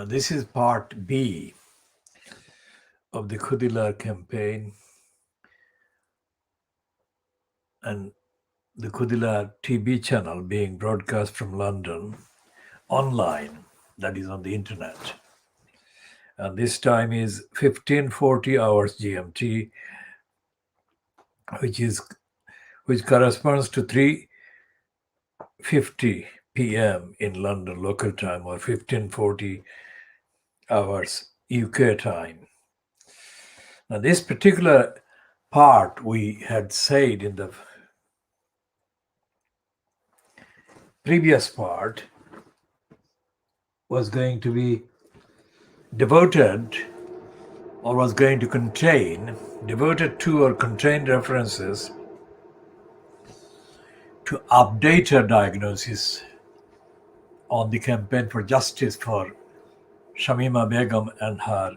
This is part B of the KhoodeelaarTV campaign, and the KhoodeelaarTV channel being broadcast from London online, that is on the internet. And this time is 1540 hours GMT, which corresponds to 3:50 p.m. in London local time, or 1540 hours UK time. Now, this particular part we had said in the previous part was going to be devoted or was going to contain devoted to or contain references to update her diagnosis on the campaign for justice for Shamima Begum and her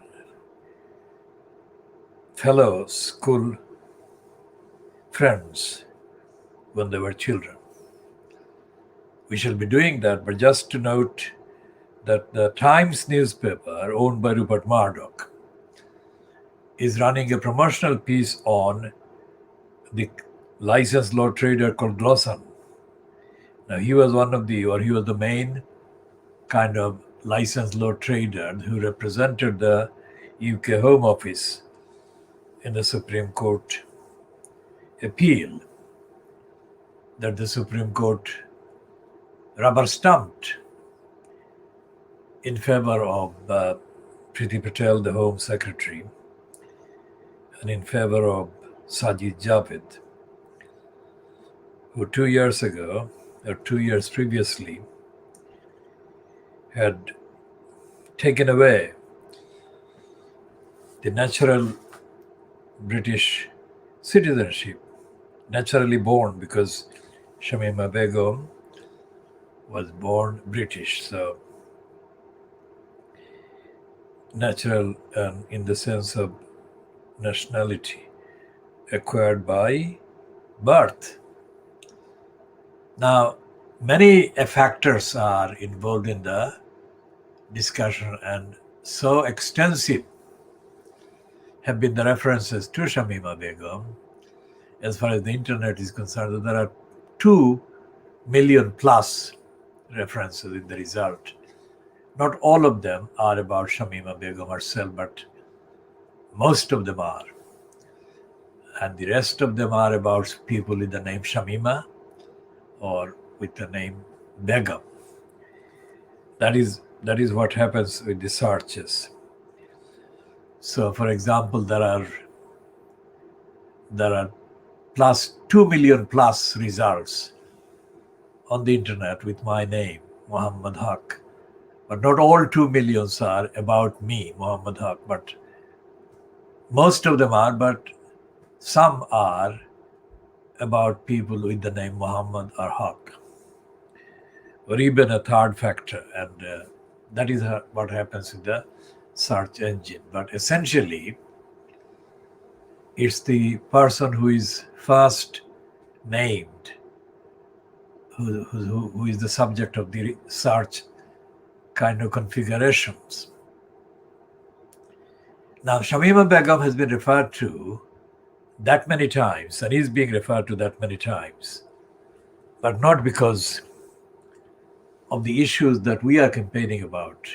fellow school friends when they were children. We shall be doing that, but just to note that the Times newspaper, owned by Rupert Murdoch, is running a promotional piece on the licensed law trader called Glosson. Now, he was the main kind of licensed law trader who represented the UK Home Office in the Supreme Court appeal that the Supreme Court rubber stamped in favor of Priti Patel, the Home Secretary, and in favor of Sajid Javid, who 2 years ago, or 2 years previously, had taken away the natural British citizenship, naturally born, because Shamima Begum was born British, so natural in the sense of nationality acquired by birth. Now, many factors are involved in the discussion, and so extensive have been the references to Shamima Begum as far as the internet is concerned, that there are 2 million plus references in the result. Not all of them are about Shamima Begum herself, but most of them are. And the rest of them are about people with the name Shamima or with the name Begum. That is what happens with the searches. So, for example, there are plus 2 million plus results on the internet with my name, Muhammad Haque. But not all 2 millions are about me, Muhammad Haque, but most of them are, but some are about people with the name Muhammad or Haque, or even a third factor, and that is what happens with the search engine. But essentially, it's the person who is first named who is the subject of the search kind of configurations. Now, Shamima Begum has been referred to that many times and is being referred to that many times, but not because of the issues that we are campaigning about.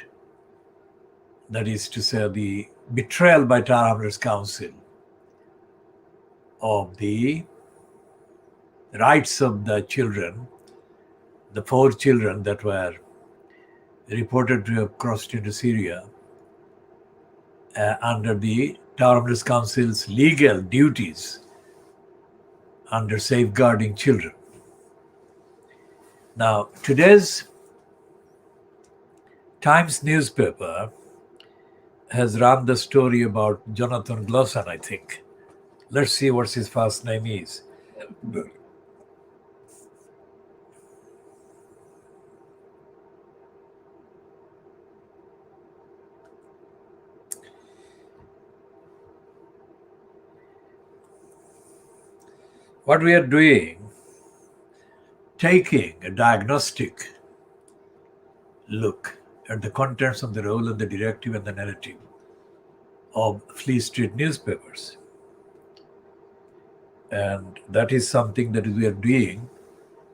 That is to say, the betrayal by Tower Hamlets Council of the rights of the children, the 4 children that were reported to have crossed into Syria under the Tower Hamlets Council's legal duties under safeguarding children. Now, today's Times newspaper has run the story about Jonathan Glosson, I think. Let's see what his first name is. What we are doing, taking a diagnostic look at the contents of the role and the directive and the narrative of Fleet Street newspapers. And that is something that we are doing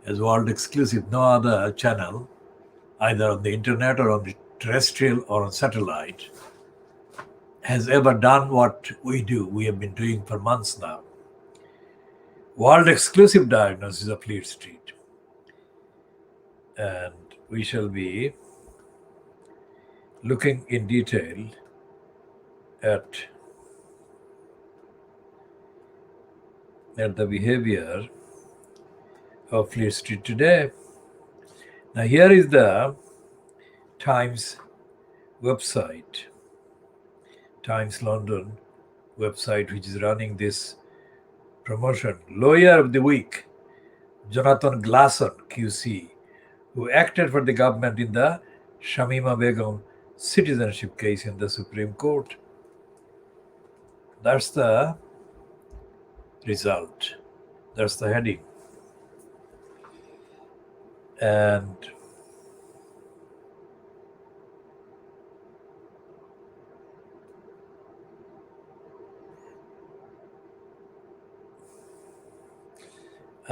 as world exclusive. No other channel, either on the internet or on the terrestrial or on satellite, has ever done what we do. We have been doing for months now. World exclusive diagnosis of Fleet Street. And we shall be looking in detail at the behavior of Fleet Street today. Now here is the Times website, Times London website, which is running this promotion. Lawyer of the Week, Jonathan Glasson, QC, who acted for the government in the Shamima Begum citizenship case in the Supreme Court. That's the result. That's the heading. And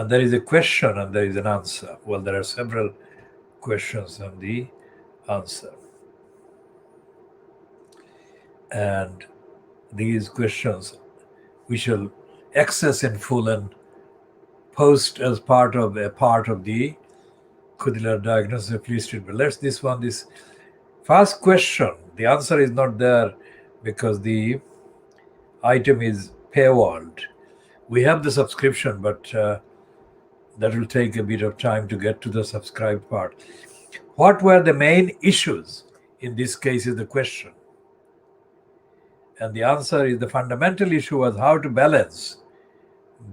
there is a question and there is an answer. Well, there are several questions and the answer. And these questions we shall access in full and post as part of the Khoodeelaar Diagnosis of Fleet Street. But let's this first question. The answer is not there because the item is paywalled. We have the subscription, but that will take a bit of time to get to the subscribed part. What were the main issues in this case is the question. And the answer is the fundamental issue was how to balance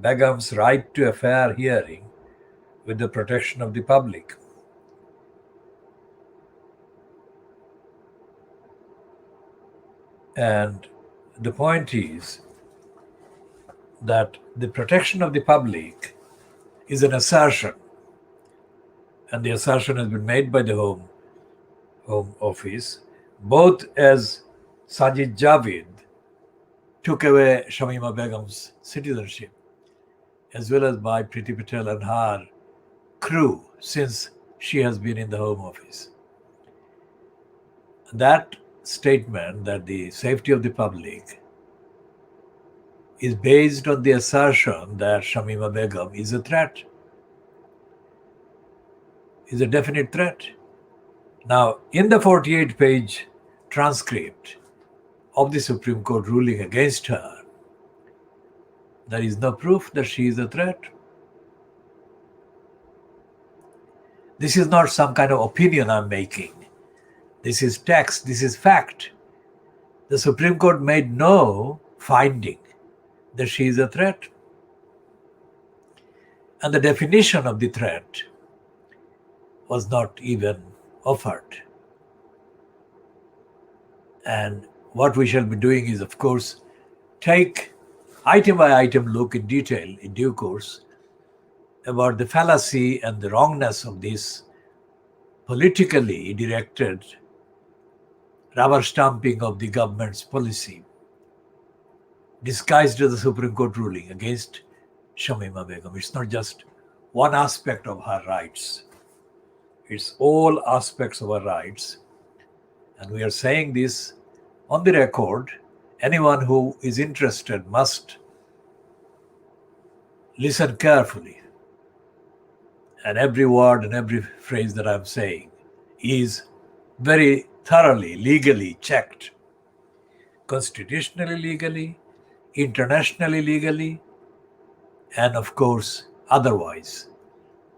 Begum's right to a fair hearing with the protection of the public. And the point is that the protection of the public is an assertion, and the assertion has been made by the Home Office, both as Sajid Javid took away Shamima Begum's citizenship, as well as by Priti Patel and her crew since she has been in the Home Office. That statement that the safety of the public is based on the assertion that Shamima Begum is a threat, is a definite threat. Now, in the 48-page transcript of the Supreme Court ruling against her, there is no proof that she is a threat. This is not some kind of opinion I'm making. This is text, this is fact. The Supreme Court made no finding that she is a threat. And the definition of the threat was not even offered. And what we shall be doing is, of course, take item by item look in detail, in due course, about the fallacy and the wrongness of this politically directed rubber stamping of the government's policy, disguised as a Supreme Court ruling against Shamima Begum. It's not just one aspect of her rights. It's all aspects of her rights. And we are saying this on the record. Anyone who is interested must listen carefully. And every word and every phrase that I'm saying is very thoroughly, legally checked. Constitutionally legally, internationally legally, and of course otherwise,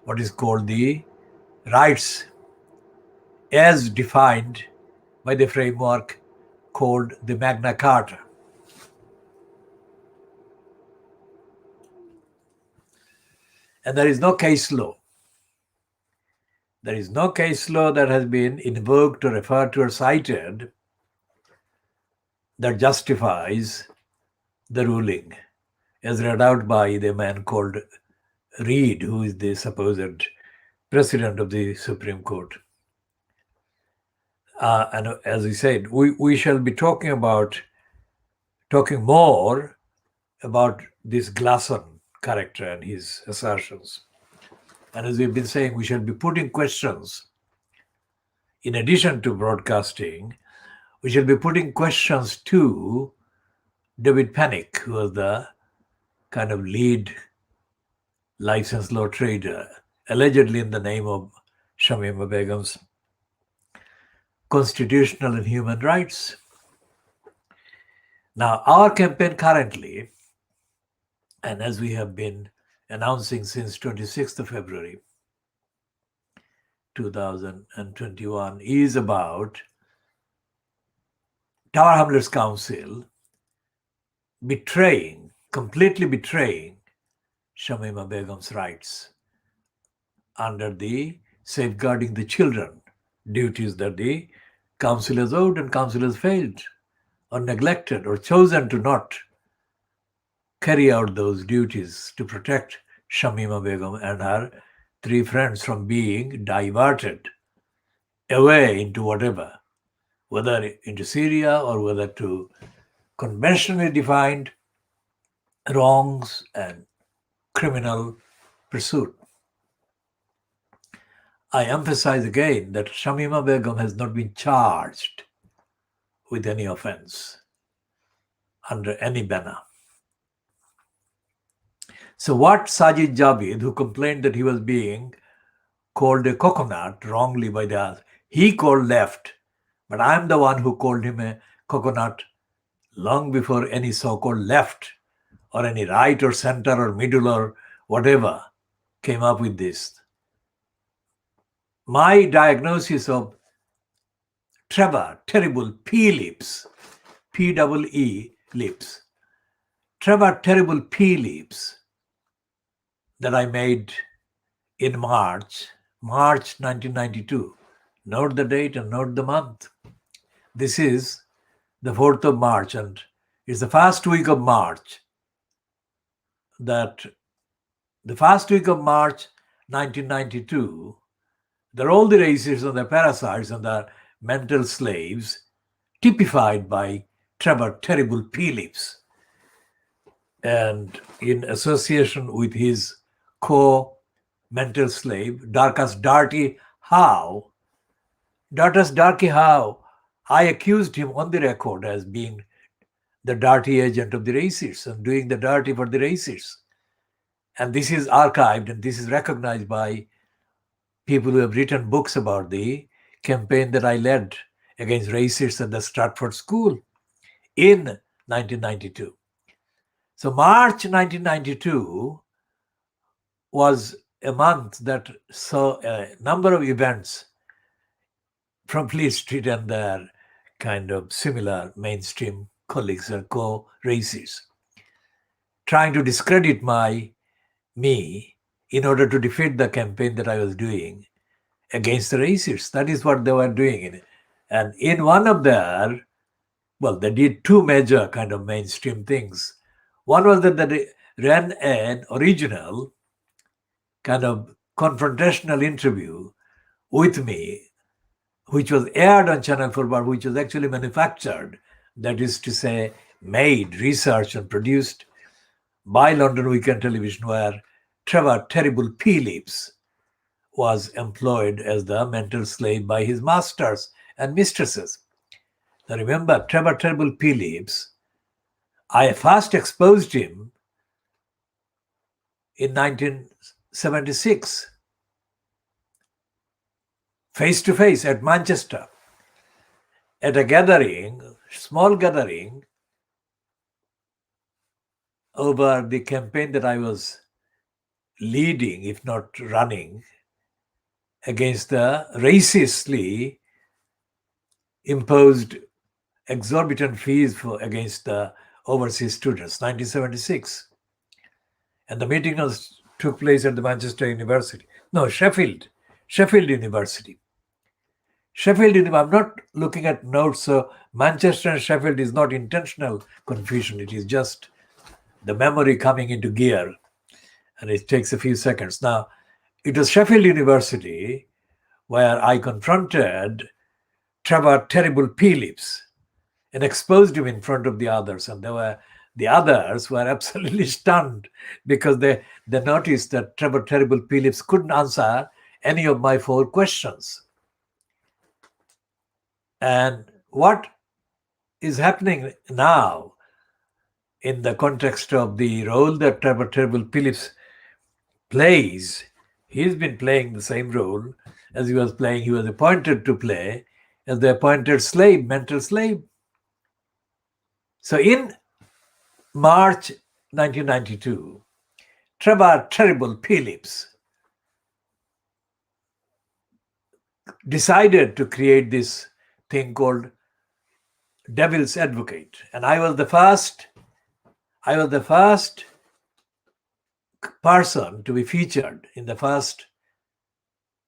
what is called the rights as defined by the framework called the Magna Carta. And there is no case law. There is no case law that has been invoked or referred to or cited that justifies the ruling as read out by the man called Reed, who is the supposed president of the Supreme Court. And as we said, we shall be talking more about this Glasson character and his assertions. And as we've been saying, we shall be putting questions. In addition to broadcasting, we shall be putting questions to David Panic, who was the kind of lead licensed law trader, allegedly in the name of Shamima Begum's constitutional and human rights. Now, our campaign currently, and as we have been announcing since 26th of February 2021, is about Tower Hamlets Council completely betraying Shamima Begum's rights under the safeguarding the children duties that the council has owed, and council has failed or neglected or chosen to not carry out those duties to protect Shamima Begum and her 3 friends from being diverted away into whatever, whether into Syria or whether to conventionally defined wrongs and criminal pursuit. I emphasize again that Shamima Begum has not been charged with any offense under any banner. So what Sajid Javid, who complained that he was being called a coconut wrongly by the others, he called left, but I'm the one who called him a coconut long before any so-called left or any right or center or middle or whatever came up with this. My diagnosis of Trevor Terrible P lips, P-E-E lips, Trevor Terrible P lips that I made in March 1992. Note the date and note the month. This is the 4th of March, and it's the first week of March 1992, that all the racists and the parasites and the mental slaves typified by Trevor Terrible P lips, and in association with his co-mental slave, Darkus Darty Howe, I accused him on the record as being the dirty agent of the racists and doing the dirty for the racists. And this is archived and this is recognized by people who have written books about the campaign that I led against racists at the Stratford School in 1992. So March 1992 was a month that saw a number of events from Fleet Street and their kind of similar mainstream colleagues and co-racists trying to discredit me in order to defeat the campaign that I was doing against the racists. That is what they were doing. And in one of their, they did 2 major kind of mainstream things. One was that they ran an original kind of confrontational interview with me, which was aired on Channel 4, but which was actually manufactured, that is to say, made, researched and produced by London Weekend Television, where Trevor Terrible P lips was employed as the mental slave by his masters and mistresses. Now remember, Trevor Terrible P lips, I first exposed him in 1976, face to face at Manchester, at a gathering, small gathering, over the campaign that I was leading, if not running, against the racistly imposed exorbitant fees against the overseas students, 1976. And the meeting took place at the Manchester University. No, Sheffield University. I'm not looking at notes, so Manchester and Sheffield is not intentional confusion. It is just the memory coming into gear, and it takes a few seconds. Now, it was Sheffield University where I confronted Trevor Terrible Phillips and exposed him in front of the others. And the others were absolutely stunned because they noticed that Trevor Terrible Phillips couldn't answer any of my 4 questions. And what is happening now in the context of the role that Trevor Terrible Phillips plays, he's been playing the same role as he was playing, he was appointed to play as the appointed slave, mental slave. So in March 1992, Trevor Terrible Phillips decided to create this thing called Devil's Advocate. And I was the first person to be featured in the first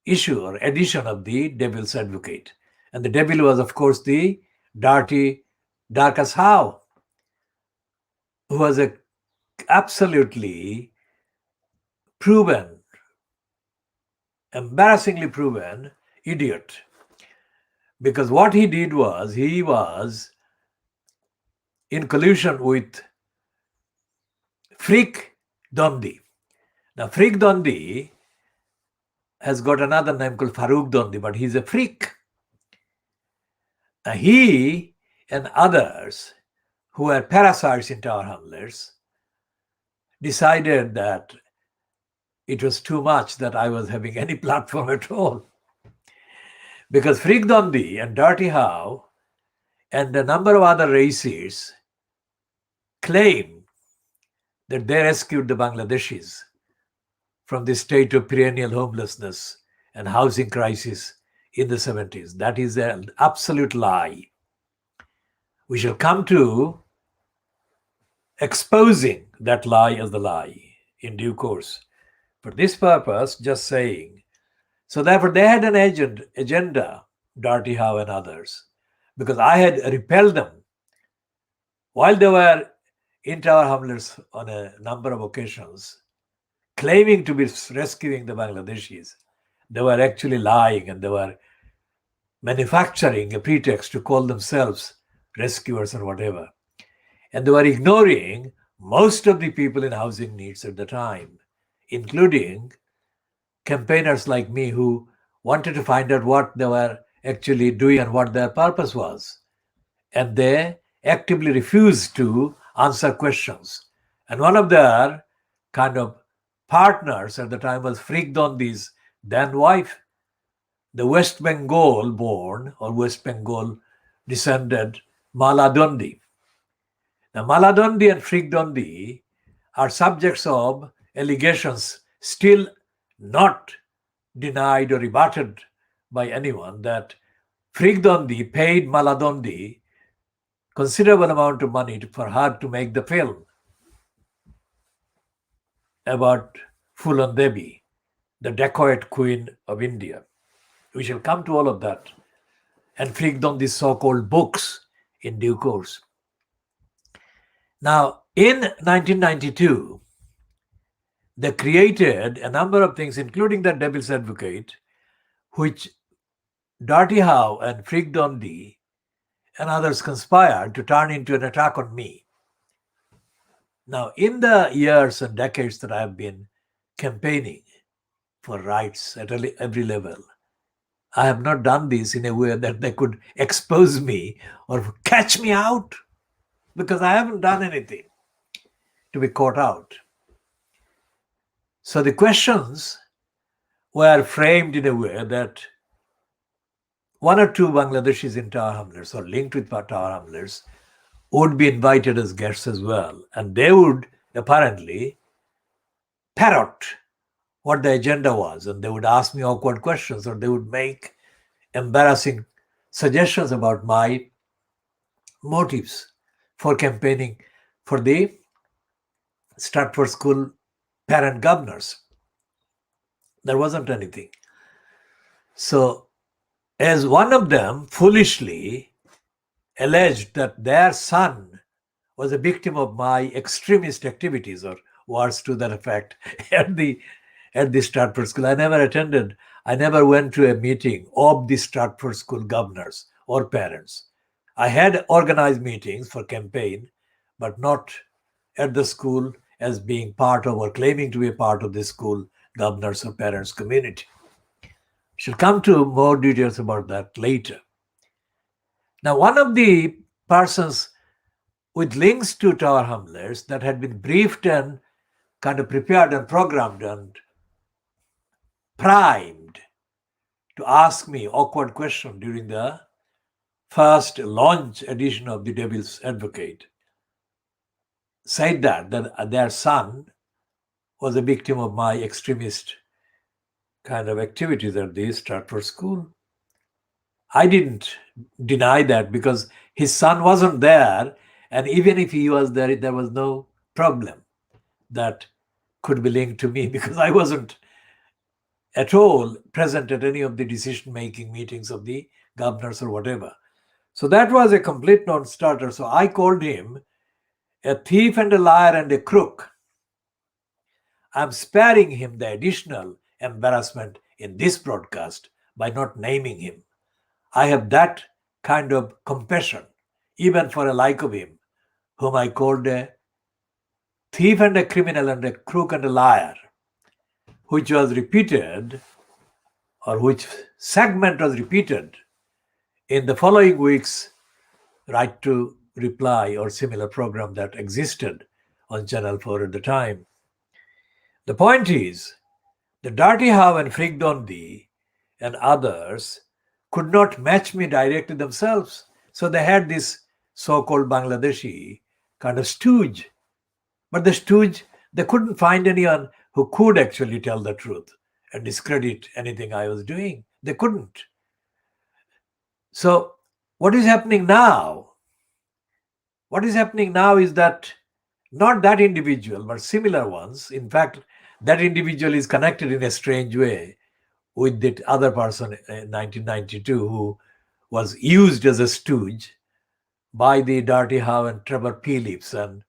issue or edition of the Devil's Advocate. And the devil was, of course, the Darkus Howe, who was a absolutely proven, embarrassingly proven idiot. Because what he did was, he was in collusion with Freak Dondi. Now, Freak Dondi has got another name called Farooq Dondi, but he's a freak. He and others who were parasites in Tower Hamlets decided that it was too much that I was having any platform at all. Because Freak Dondi and Dirty Howe and a number of other races claim that they rescued the Bangladeshis from the state of perennial homelessness and housing crisis in the 70s. That is an absolute lie. We shall come to exposing that lie as the lie in due course. For this purpose, just saying. So therefore, they had an agenda, Dirty Howe and others, because I had repelled them. While they were in Tower Hamlets on a number of occasions, claiming to be rescuing the Bangladeshis, they were actually lying and they were manufacturing a pretext to call themselves rescuers or whatever. And they were ignoring most of the people in housing needs at the time, including campaigners like me who wanted to find out what they were actually doing and what their purpose was. And they actively refused to answer questions. And one of their kind of partners at the time was Freak Dondi's then wife, the West Bengal born or West Bengal descended Mala Dondi. Now, Mala Dondi and Freak Dondi are subjects of allegations still not denied or rebutted by anyone that Freak Dondi paid Mala Dondi considerable amount of money for her to make the film about Phulan Devi, the dacoit queen of India. We shall come to all of that and Freak Dondi's so-called books in due course. Now, in 1992, they created a number of things, including the Devil's Advocate, which Dirty Howe and Freak Dondi and others conspired to turn into an attack on me. Now, in the years and decades that I have been campaigning for rights at every level, I have not done this in a way that they could expose me or catch me out, because I haven't done anything to be caught out. So the questions were framed in a way that one or two Bangladeshis in Tower Hamlets or linked with Tower Hamlets would be invited as guests as well. And they would apparently parrot what the agenda was. And they would ask me awkward questions, or they would make embarrassing suggestions about my motives for campaigning for the Stratford School parent governors. There wasn't anything. So, as one of them foolishly alleged that their son was a victim of my extremist activities, or words to that effect, at the Stratford School. I never attended. I never went to a meeting of the Stratford School governors or parents. I had organized meetings for campaign, but not at the school as being part of or claiming to be a part of the school governors or parents community. Shall come to more details about that later. Now, one of the persons with links to Tower Hamlets that had been briefed and kind of prepared and programmed and primed to ask me awkward question during the first launch edition of the Devil's Advocate said that their son was a victim of my extremist kind of activities at the Stratford School. I didn't deny that because his son wasn't there, and even if he was there, there was no problem that could be linked to me because I wasn't at all present at any of the decision-making meetings of the governors or whatever. So that was a complete non-starter. So I called him a thief and a liar and a crook. I'm sparing him the additional embarrassment in this broadcast by not naming him. I have that kind of compassion, even for a like of him, whom I called a thief and a criminal and a crook and a liar, which was repeated, or which segment was repeated in the following week's Right to Reply or similar program that existed on Channel 4 at the time. The point is, the Dirty How and Frigged on Thee and others could not match me directly themselves. So they had this so-called Bangladeshi kind of stooge. But the stooge, they couldn't find anyone who could actually tell the truth and discredit anything I was doing. They couldn't. So what is happening now? What is happening now is that not that individual, but similar ones. In fact, that individual is connected in a strange way with that other person in 1992 who was used as a stooge by the Dirty How and Trevor Phillips and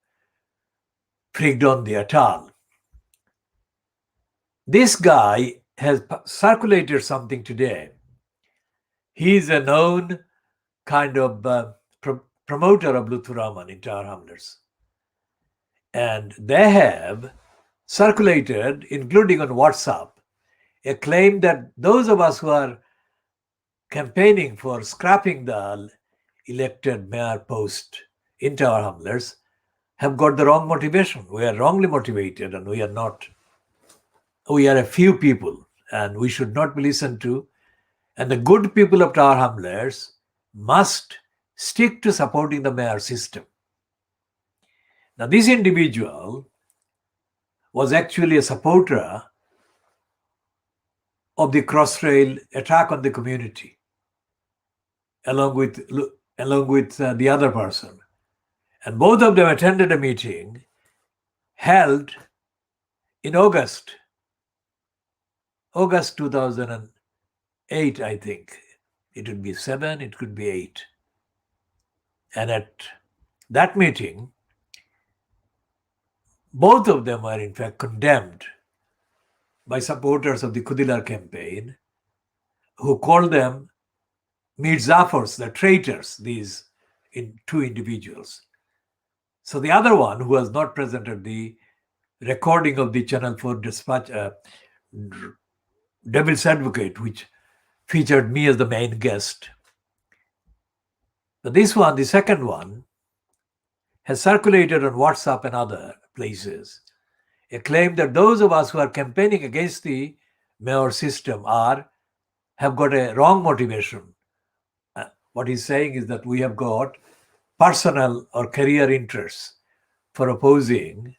Frigged on the et al. This guy has circulated something today. He's a known kind of promoter of Luthuraman in Tower Hamlets. And they have circulated, including on WhatsApp, a claim that those of us who are campaigning for scrapping the elected mayor post in Tower Hamlets have got the wrong motivation. We are wrongly motivated and we are not. We are a few people and we should not be listened to. And the good people of Tower Hamlets must stick to supporting the mayor system. Now, this individual was actually a supporter of the Crossrail attack on the community, along with the other person. And both of them attended a meeting held in August 2008, I think. It would be 7, it could be 8. And at that meeting, both of them were in fact condemned by supporters of the Khoodeelaar campaign, who called them Mirzafars, the traitors, these two individuals. So the other one, who was not present at the recording of the Channel 4 dispatch, Devil's Advocate, which featured me as the main guest. But this one, the second one, has circulated on WhatsApp and other places a claim that those of us who are campaigning against the mayor system have got a wrong motivation. What he's saying is that we have got personal or career interests for opposing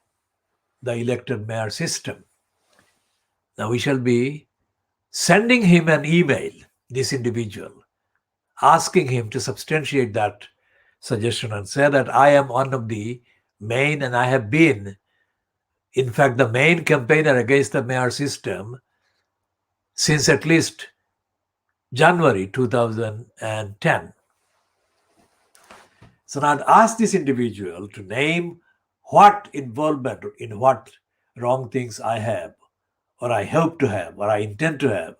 the elected mayor system. Now we shall be sending him an email, this individual, asking him to substantiate that suggestion and say that I am one of the main, and I have been, in fact, the main campaigner against the mayor system since at least January 2010. So now I'd ask this individual to name what involvement in what wrong things I have, or I hope to have, or I intend to have,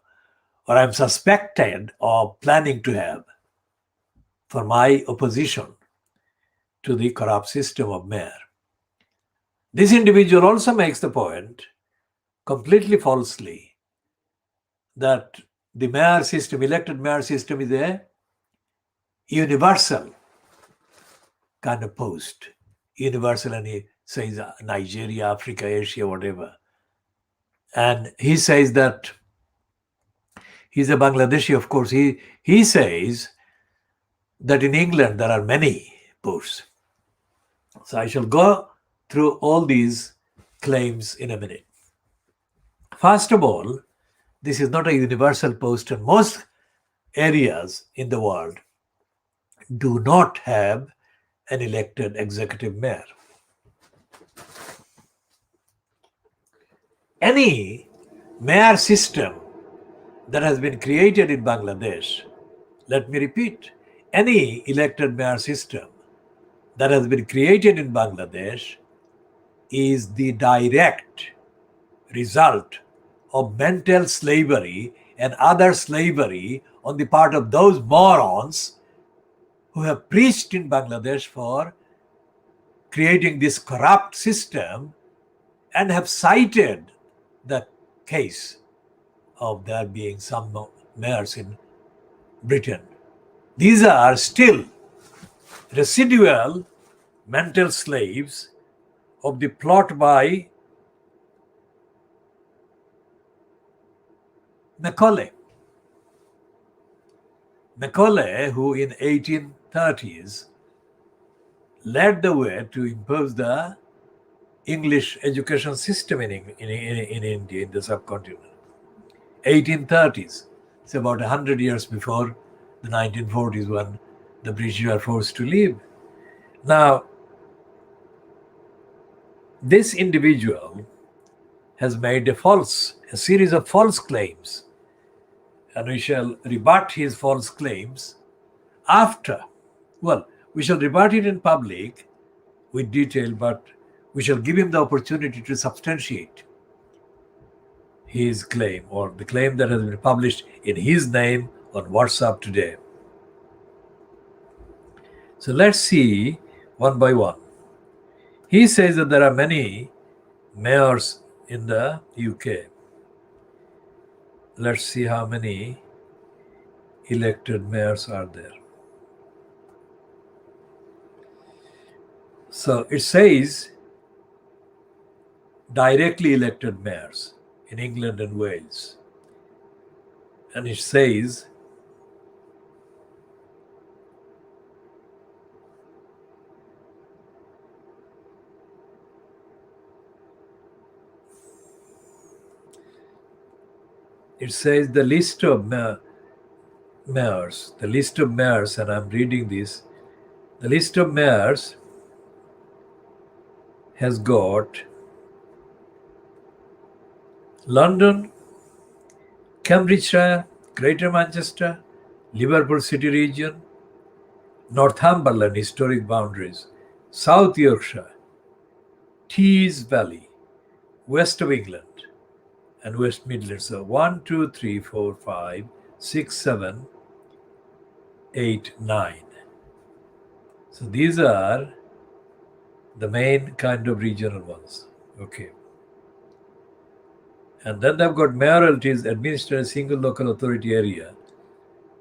or I'm suspected of planning to have. for my opposition to the corrupt system of mayor. This individual also makes the point, completely falsely, that the mayor system, elected mayor system, is a universal kind of post. Universal, and he says Nigeria, Africa, Asia, whatever. And he says that he's a Bangladeshi, of course. He says that in England there are many posts. So I shall go through all these claims in a minute. First of all, this is not a universal post, and most areas in the world do not have an elected executive mayor. Any mayor system that has been created in Bangladesh, let me repeat, any elected mayor system that has been created in Bangladesh is the direct result of mental slavery and other slavery on the part of those morons who have preached in Bangladesh for creating this corrupt system and have cited the case of there being some mayors in Britain. These are still residual mental slaves of the plot by Macaulay. Macaulay, who in 1830s led the way to impose the English education system in India, in the subcontinent. 1830s. It's about 100 years before the 1940s, when the British were forced to leave. Now, this individual has made a series of false claims, and we shall rebut his false claims after. Well, we shall rebut it in public with detail, but we shall give him the opportunity to substantiate his claim, or the claim that has been published in his name on WhatsApp today. So let's see one by one. He says that there are many mayors in the UK. Let's see how many elected mayors are there. So it says directly elected mayors in England and Wales. And it says the list of mayors, and I'm reading this. The list of mayors has got London, Cambridgeshire, Greater Manchester, Liverpool City Region, Northumberland historic boundaries, South Yorkshire, Tees Valley, West of England, and West Midlands. So 1, 2, 3, 4, 5, 6, 7, 8, 9. So these are the main kind of regional ones. Okay. And then they've got mayoralties administered a single local authority area,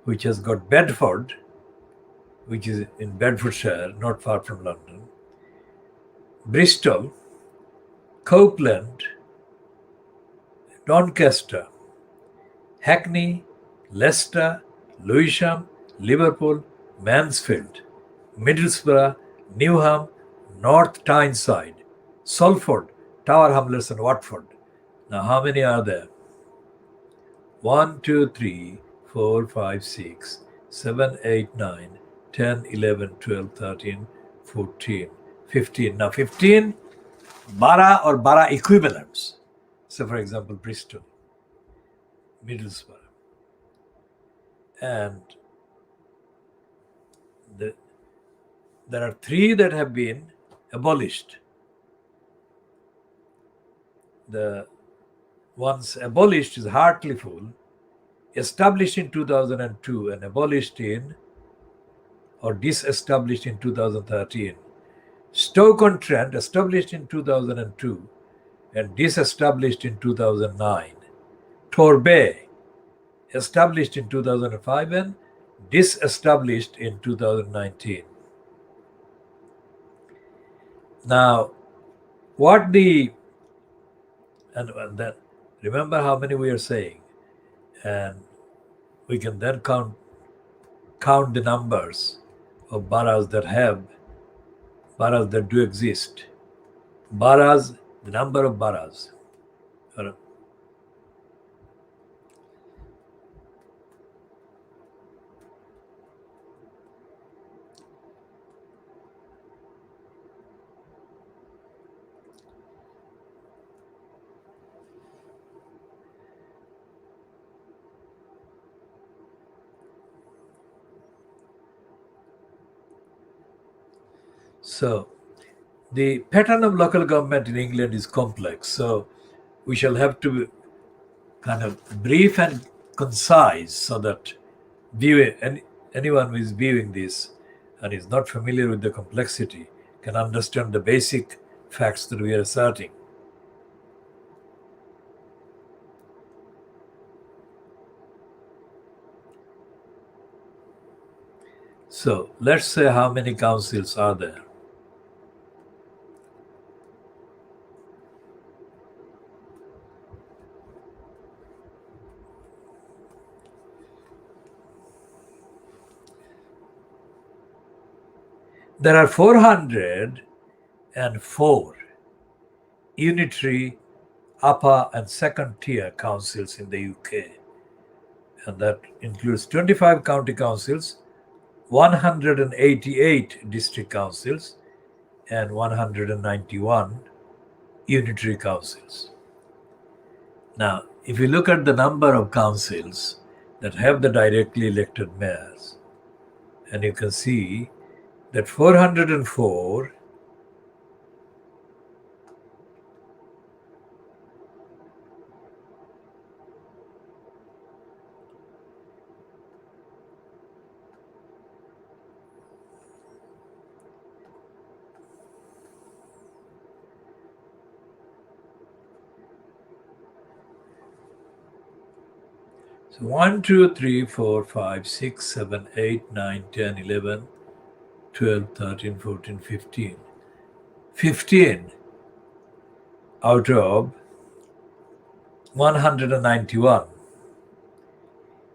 which has got Bedford, which is in Bedfordshire, not far from London, Bristol, Copeland, Doncaster, Hackney, Leicester, Lewisham, Liverpool, Mansfield, Middlesbrough, Newham, North Tyneside, Salford, Tower Hamlets, and Watford. Now, how many are there? 1, 2, 3, 4, 5, 6, 7, 8, 9, 10, 11, 12, 13, 14, 15. Now, 15 borough or borough equivalents. So, for example, Bristol, Middlesbrough, and there are 3 that have been abolished. The ones abolished is Hartlepool, established in 2002 and abolished in or disestablished in 2013. Stoke-on-Trent, established in 2002 and disestablished in 2009. Torbay, established in 2005 and disestablished in 2019. Now, and then remember how many we are saying, and we can then count the numbers of boroughs that do exist. Boroughs, the number of boroughs. So, the pattern of local government in England is complex. So, we shall have to kind of brief and concise so that anyone who is viewing this and is not familiar with the complexity can understand the basic facts that we are asserting. So let's say how many councils are there. There are 404 unitary upper and second tier councils in the UK. And that includes 25 county councils, 188 district councils, and 191 unitary councils. Now, if you look at the number of councils that have the directly elected mayors, and you can see that 404 So 1, 2, 3, 4, 5, 6, 7, 8, 9, 10, 11, 12, 13, 14, 15. 15 out of 191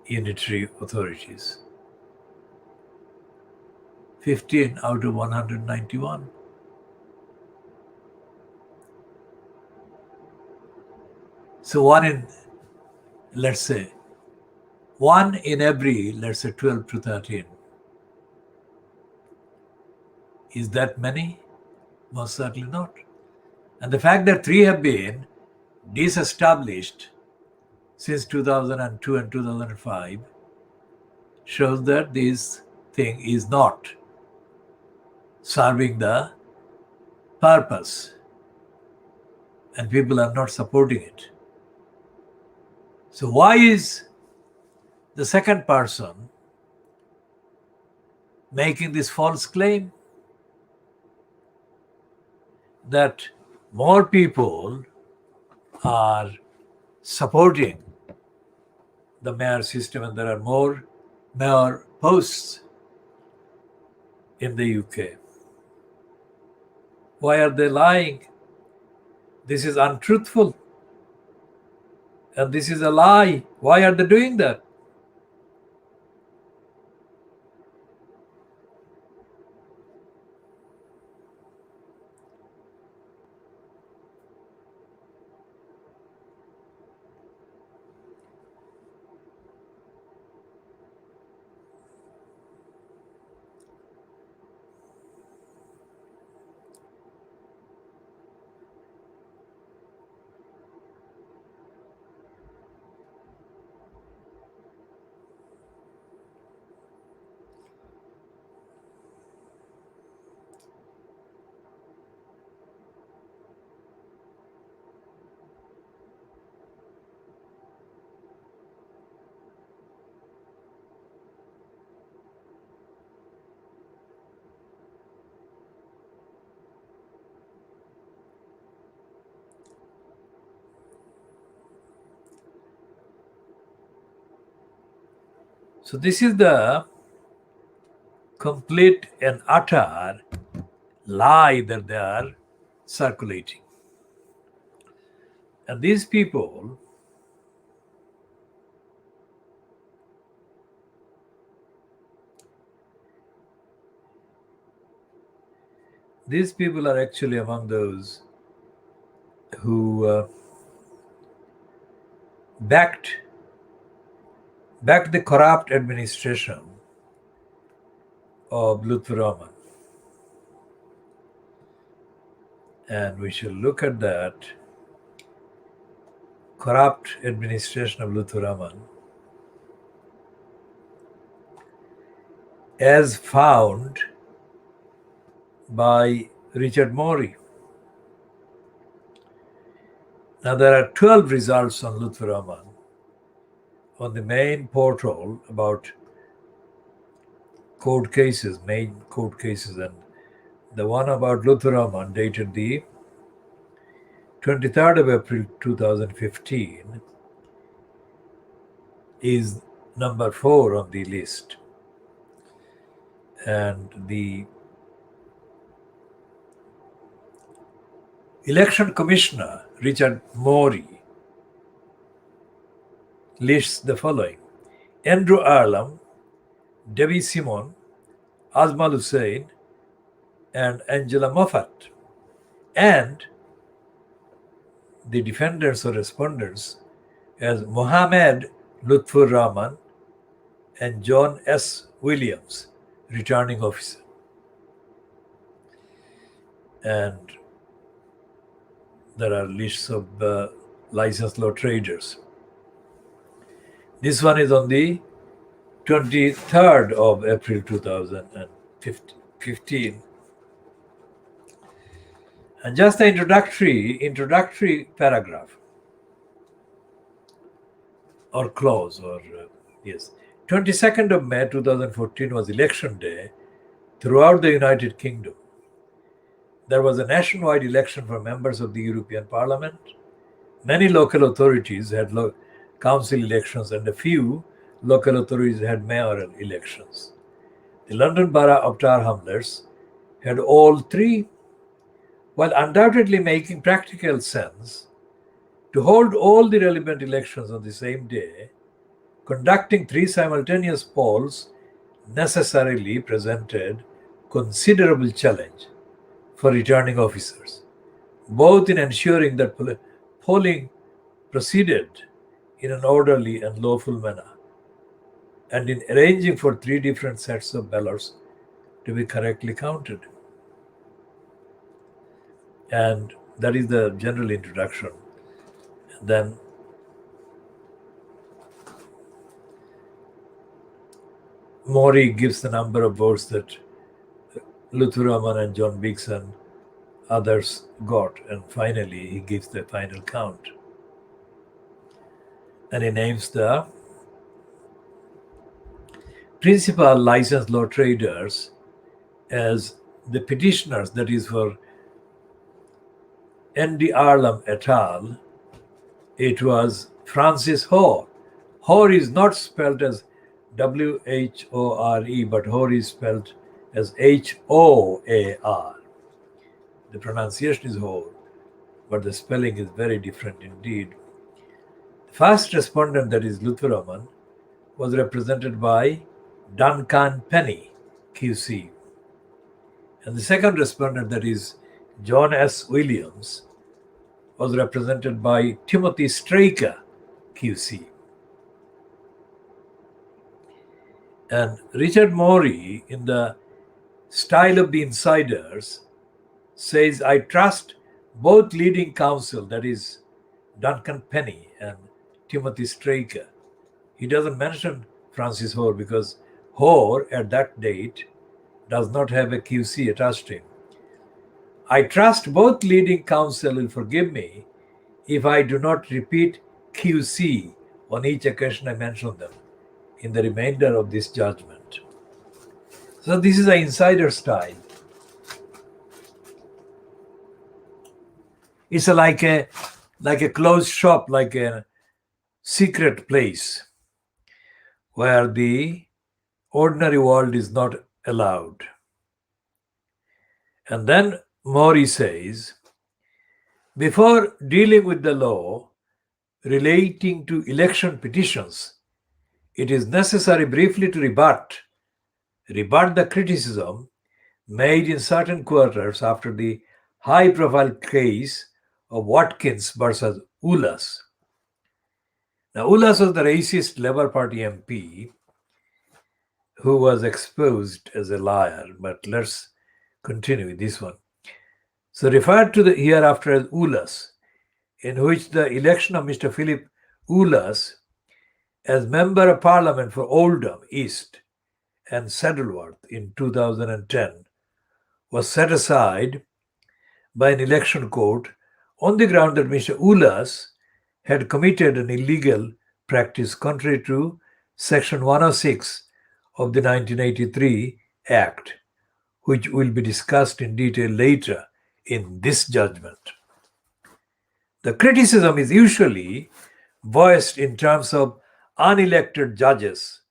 unitary authorities. 15 out of 191. So let's say, one in every, let's say 12 to 13. Is that many? Most certainly not. And the fact that 3 have been disestablished since 2002 and 2005 shows that this thing is not serving the purpose and people are not supporting it. So why is the second person making this false claim that more people are supporting the mayor system and there are more mayor posts in the UK? Why are they lying? This is untruthful. And this is a lie. Why are they doing that? So this is the complete and utter lie that they are circulating. And these people are actually among those who backed the corrupt administration of Lutfur Rahman. And we shall look at that corrupt administration of Lutfur Rahman as found by Richard Morey. Now there are 12 results on Lutfur Rahman on the main portal about court cases, main court cases, and the one about Lutfur Rahman dated the 23rd of April 2015 is number 4 on the list. And the election commissioner, Richard Morey, lists the following: Andrew Arlam, Debbie Simon, Azmal Hussain, and Angela Moffat. And the defendants or respondents as Mohammed Lutfur Rahman and John S. Williams, returning officer. And there are lists of licensed law traders. This one is on the 23rd of April 2015. And just the introductory paragraph or clause or yes. 22nd of May 2014 was election day throughout the United Kingdom. There was a nationwide election for members of the European Parliament. Many local authorities had council elections and a few local authorities had mayoral elections. The London Borough of Tower Hamlets had all three. While undoubtedly making practical sense to hold all the relevant elections on the same day, conducting 3 simultaneous polls necessarily presented considerable challenge for returning officers, both in ensuring that polling proceeded in an orderly and lawful manner, and in arranging for 3 different sets of ballots to be correctly counted. And that is the general introduction. And then Morey gives the number of votes that Lutfur Rahman and John Biggs and others got, and finally he gives the final count. And he names the principal licensed law traders as the petitioners, that is for N.D. Arlam et al. It was Francis Hoare. Hoare is not spelled as W-H-O-R-E, but Hoare is spelled as H-O-A-R. The pronunciation is Hoare, but the spelling is very different indeed. The first respondent, that is Lutfur Rahman, was represented by Duncan Penny, QC. And the second respondent, that is John S. Williams, was represented by Timothy Straker, QC. And Richard Morey, in the style of the insiders, says, I trust both leading counsel, that is Duncan Penny and Timothy Straker. He doesn't mention Francis Hoare because Hoare at that date does not have a QC attached to him. I trust both leading counsel will forgive me if I do not repeat QC on each occasion I mention them in the remainder of this judgment. So this is an insider style. It's like a closed shop, like a secret place where the ordinary world is not allowed. And then Mori says, before dealing with the law relating to election petitions, it is necessary briefly to rebut the criticism made in certain quarters after the high-profile case of Watkins versus Ulas. Now, Ulas was the racist Labour Party MP who was exposed as a liar, but let's continue with this one. So, referred to the hereafter as Ulas, in which the election of Mr. Philip Ulas as Member of Parliament for Oldham East and Saddleworth in 2010 was set aside by an election court on the ground that Mr. Ulas had committed an illegal practice contrary to Section 106 of the 1983 Act, which will be discussed in detail later in this judgment. The criticism is usually voiced in terms of unelected judges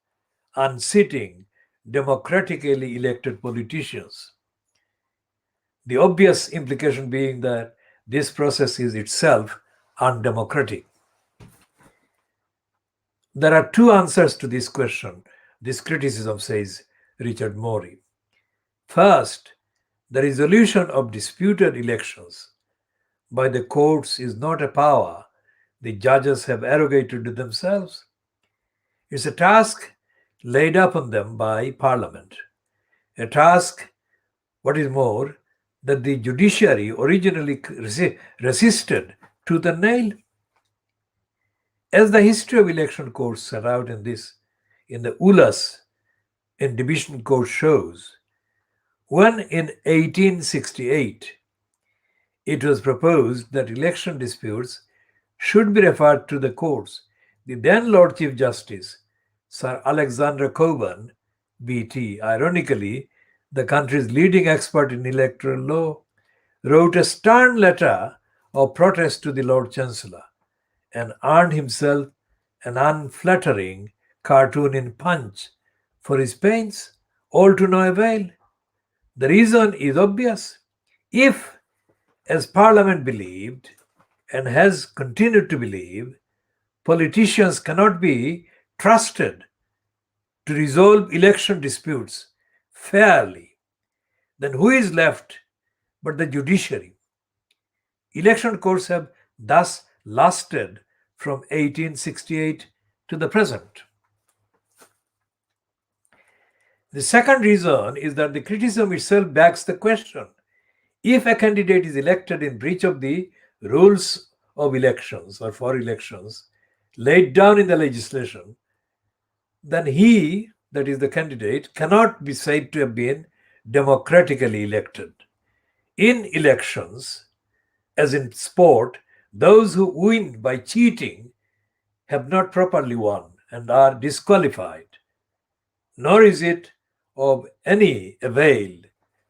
unseating democratically elected politicians. The obvious implication being that this process is itself undemocratic. There are two answers to this question, this criticism, says Richard Morey. First, the resolution of disputed elections by the courts is not a power the judges have arrogated to themselves. It's a task laid upon them by Parliament, a task, what is more, that the judiciary originally resisted tooth and nail. As the history of election courts set out in the Ulas in division court shows, when in 1868 it was proposed that election disputes should be referred to the courts, the then Lord Chief Justice, Sir Alexander Cockburn, BT, ironically the country's leading expert in electoral law, wrote a stern letter of protest to the Lord Chancellor and earned himself an unflattering cartoon in Punch for his pains, all to no avail. The reason is obvious. If, as Parliament believed and has continued to believe, politicians cannot be trusted to resolve election disputes fairly, then who is left but the judiciary? Election courts have thus lasted from 1868 to the present. The second reason is that the criticism itself begs the question: if a candidate is elected in breach of the rules of elections or for elections laid down in the legislation, then he, that is the candidate, cannot be said to have been democratically elected. In elections, as in sport, those who win by cheating have not properly won and are disqualified. Nor is it of any avail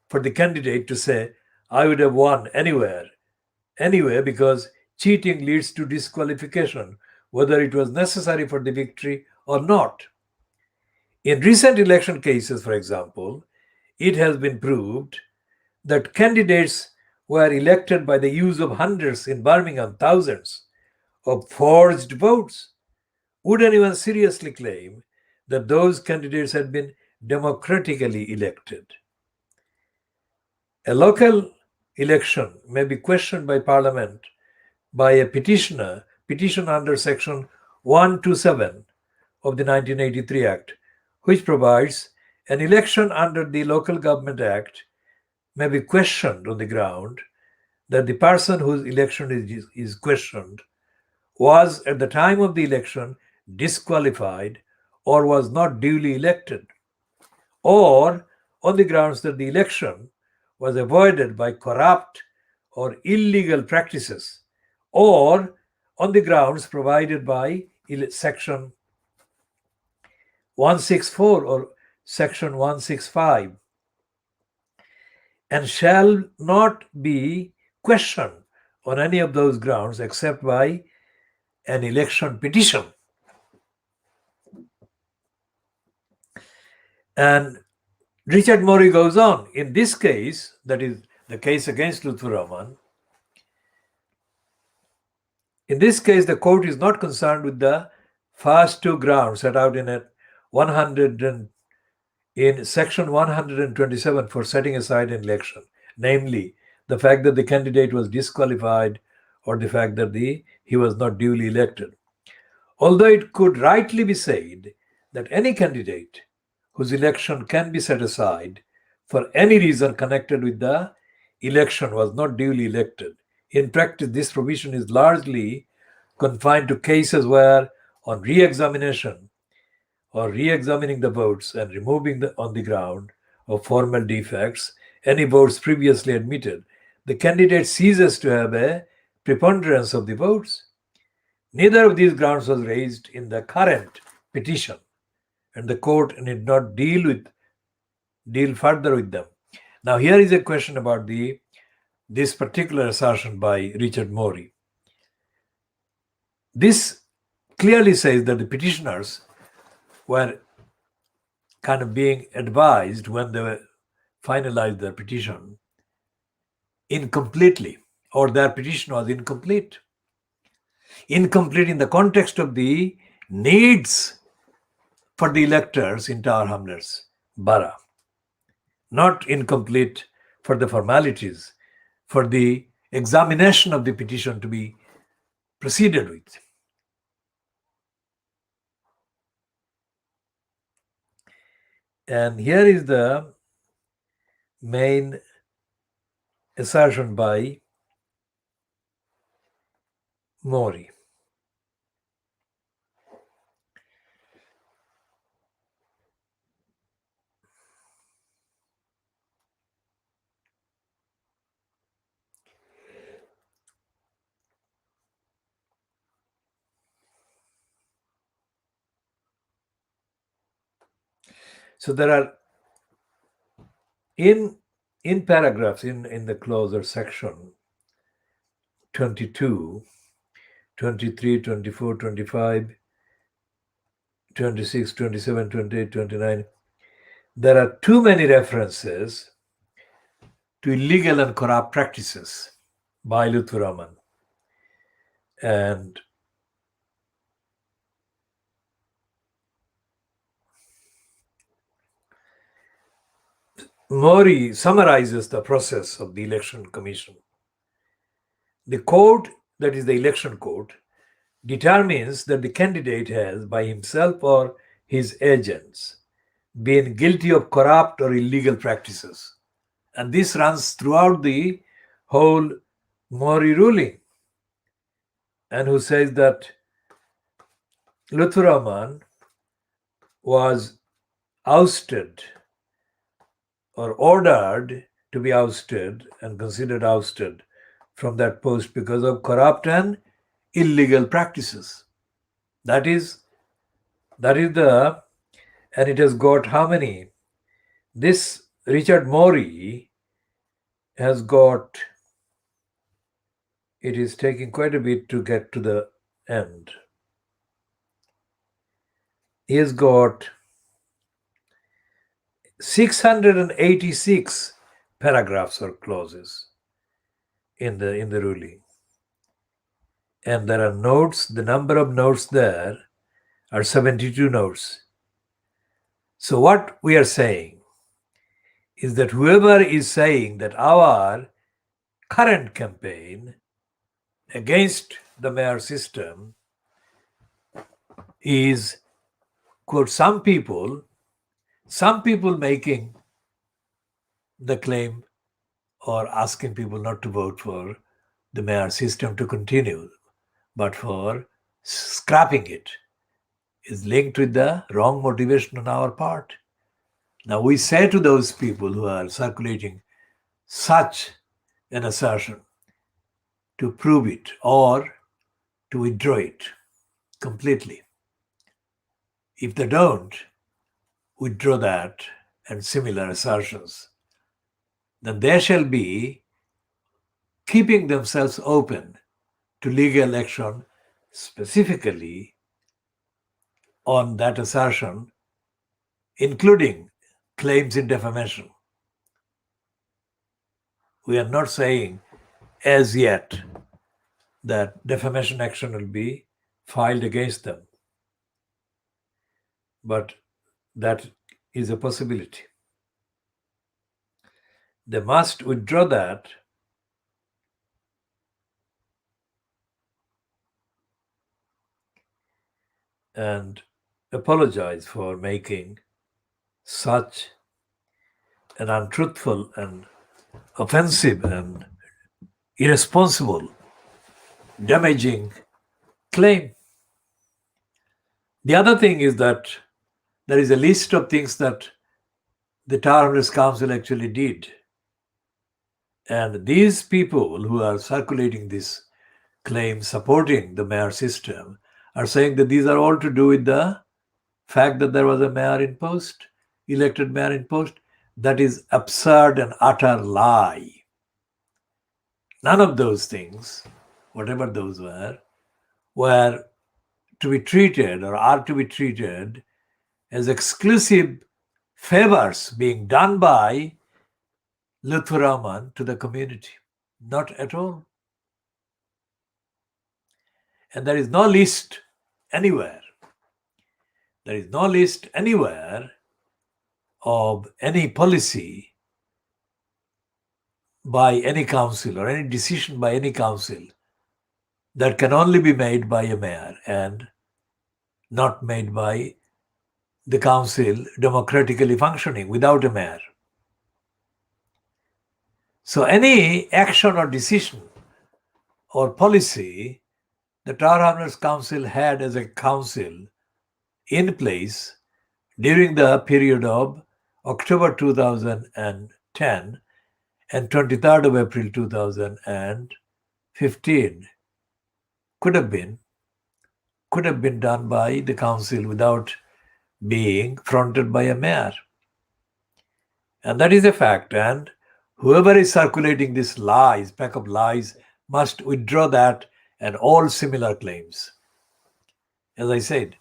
for the candidate to say, I would have won anyway, because cheating leads to disqualification, whether it was necessary for the victory or not. In recent election cases, for example, it has been proved that candidates were elected by the use of hundreds, in Birmingham thousands, of forged votes. Would anyone seriously claim that those candidates had been democratically elected? A local election may be questioned by Parliament by a petition under Section 127 of the 1983 Act, which provides an election under the Local Government Act may be questioned on the ground that the person whose election is questioned was at the time of the election disqualified or was not duly elected, or on the grounds that the election was avoided by corrupt or illegal practices, or on the grounds provided by Section 164 or Section 165, and shall not be questioned on any of those grounds except by an election petition. And Richard Morey goes on. In this case, that is the case against Lutfur Rahman, in this case, the court is not concerned with the first two grounds set out in 100 in section 127 for setting aside an election, namely the fact that the candidate was disqualified or the fact that he was not duly elected. Although it could rightly be said that any candidate whose election can be set aside for any reason connected with the election was not duly elected, in practice, this provision is largely confined to cases where, on re-examination or re-examining the votes and removing on the ground of formal defects any votes previously admitted, the candidate ceases to have a preponderance of the votes. Neither of these grounds was raised in the current petition, and the court need not deal further with them. Now, here is a question about this particular assertion by Richard Morey. This clearly says that the petitioners were kind of being advised when they finalized their petition incompletely, or their petition was incomplete. Incomplete in the context of the needs for the electors in Tower Hamlets borough, not incomplete for the formalities, for the examination of the petition to be proceeded with. And here is the main assertion by Morey. So there are in paragraphs in the closer section 22, 23, 24, 25, 26, 27, 28, 29, there are too many references to illegal and corrupt practices by Lutfur Rahman. And Morey summarizes the process of the election commission. The court, that is the election court, determines that the candidate has, by himself or his agents, been guilty of corrupt or illegal practices. And this runs throughout the whole Morey ruling, and who says that Lutfur Rahman was ousted or ordered to be ousted and considered ousted from that post because of corrupt and illegal practices. That is the, and it has got how many? This Richard Morey has got, it is taking quite a bit to get to the end. He has got 686 paragraphs or clauses in the ruling. And there are notes, the number of notes there are 72 notes. So what we are saying is that whoever is saying that our current campaign against the mayor system is, quote, some people making the claim or asking people not to vote for the mayor system to continue, but for scrapping it, is linked with the wrong motivation on our part. Now we say to those people who are circulating such an assertion to prove it or to withdraw it completely. If they don't withdraw that and similar assertions, then they shall be keeping themselves open to legal action, specifically on that assertion, including claims in defamation. We are not saying as yet that defamation action will be filed against them, but that is a possibility. They must withdraw that and apologize for making such an untruthful and offensive and irresponsible, damaging claim. The other thing is that there is a list of things that the Tower Hamlets Council actually did. And these people who are circulating this claim supporting the mayor system are saying that these are all to do with the fact that there was a mayor in post, elected mayor in post. That is absurd and utter lie. None of those things, whatever those were to be treated or are to be treated as exclusive favors being done by Lutfur Rahman to the community. Not at all. And there is no list anywhere. There is no list anywhere of any policy by any council or any decision by any council that can only be made by a mayor and not made by the council democratically functioning without a mayor. So any action or decision or policy the Tower Hamlets Council had as a council in place during the period of October 2010 and 23rd of April 2015 could have been done by the council without being fronted by a mayor. And that is a fact. And whoever is circulating these lies, pack of lies, must withdraw that and all similar claims. As I said,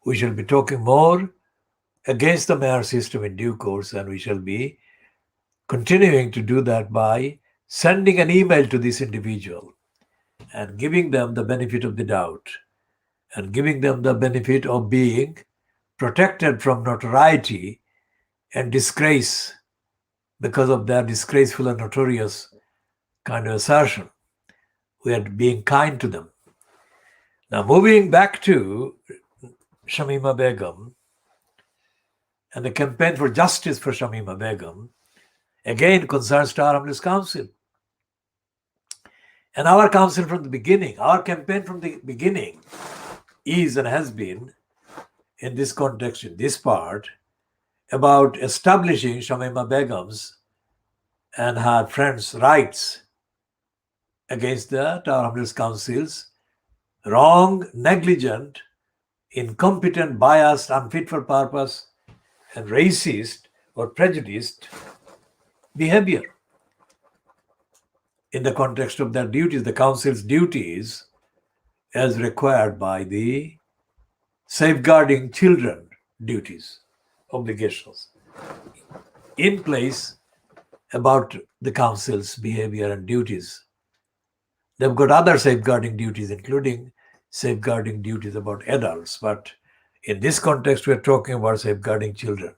we shall be talking more against the mayor system in due course, and we shall be continuing to do that by sending an email to this individual and giving them the benefit of the doubt and giving them the benefit of being protected from notoriety and disgrace because of their disgraceful and notorious kind of assertion. We are being kind to them. Now, moving back to Shamima Begum and the campaign for justice for Shamima Begum, again concerns Tower Hamlets Council. And our council from the beginning, our campaign from the beginning is and has been, in this context, in this part, about establishing Shamima Begum's and her friends' rights against the Tower Hamlets Council's wrong, negligent, incompetent, biased, unfit for purpose, and racist or prejudiced behavior. In the context of their duties, the council's duties as required by the safeguarding children duties, obligations in place about the council's behavior and duties. They've got other safeguarding duties, including safeguarding duties about adults. But in this context, we're talking about safeguarding children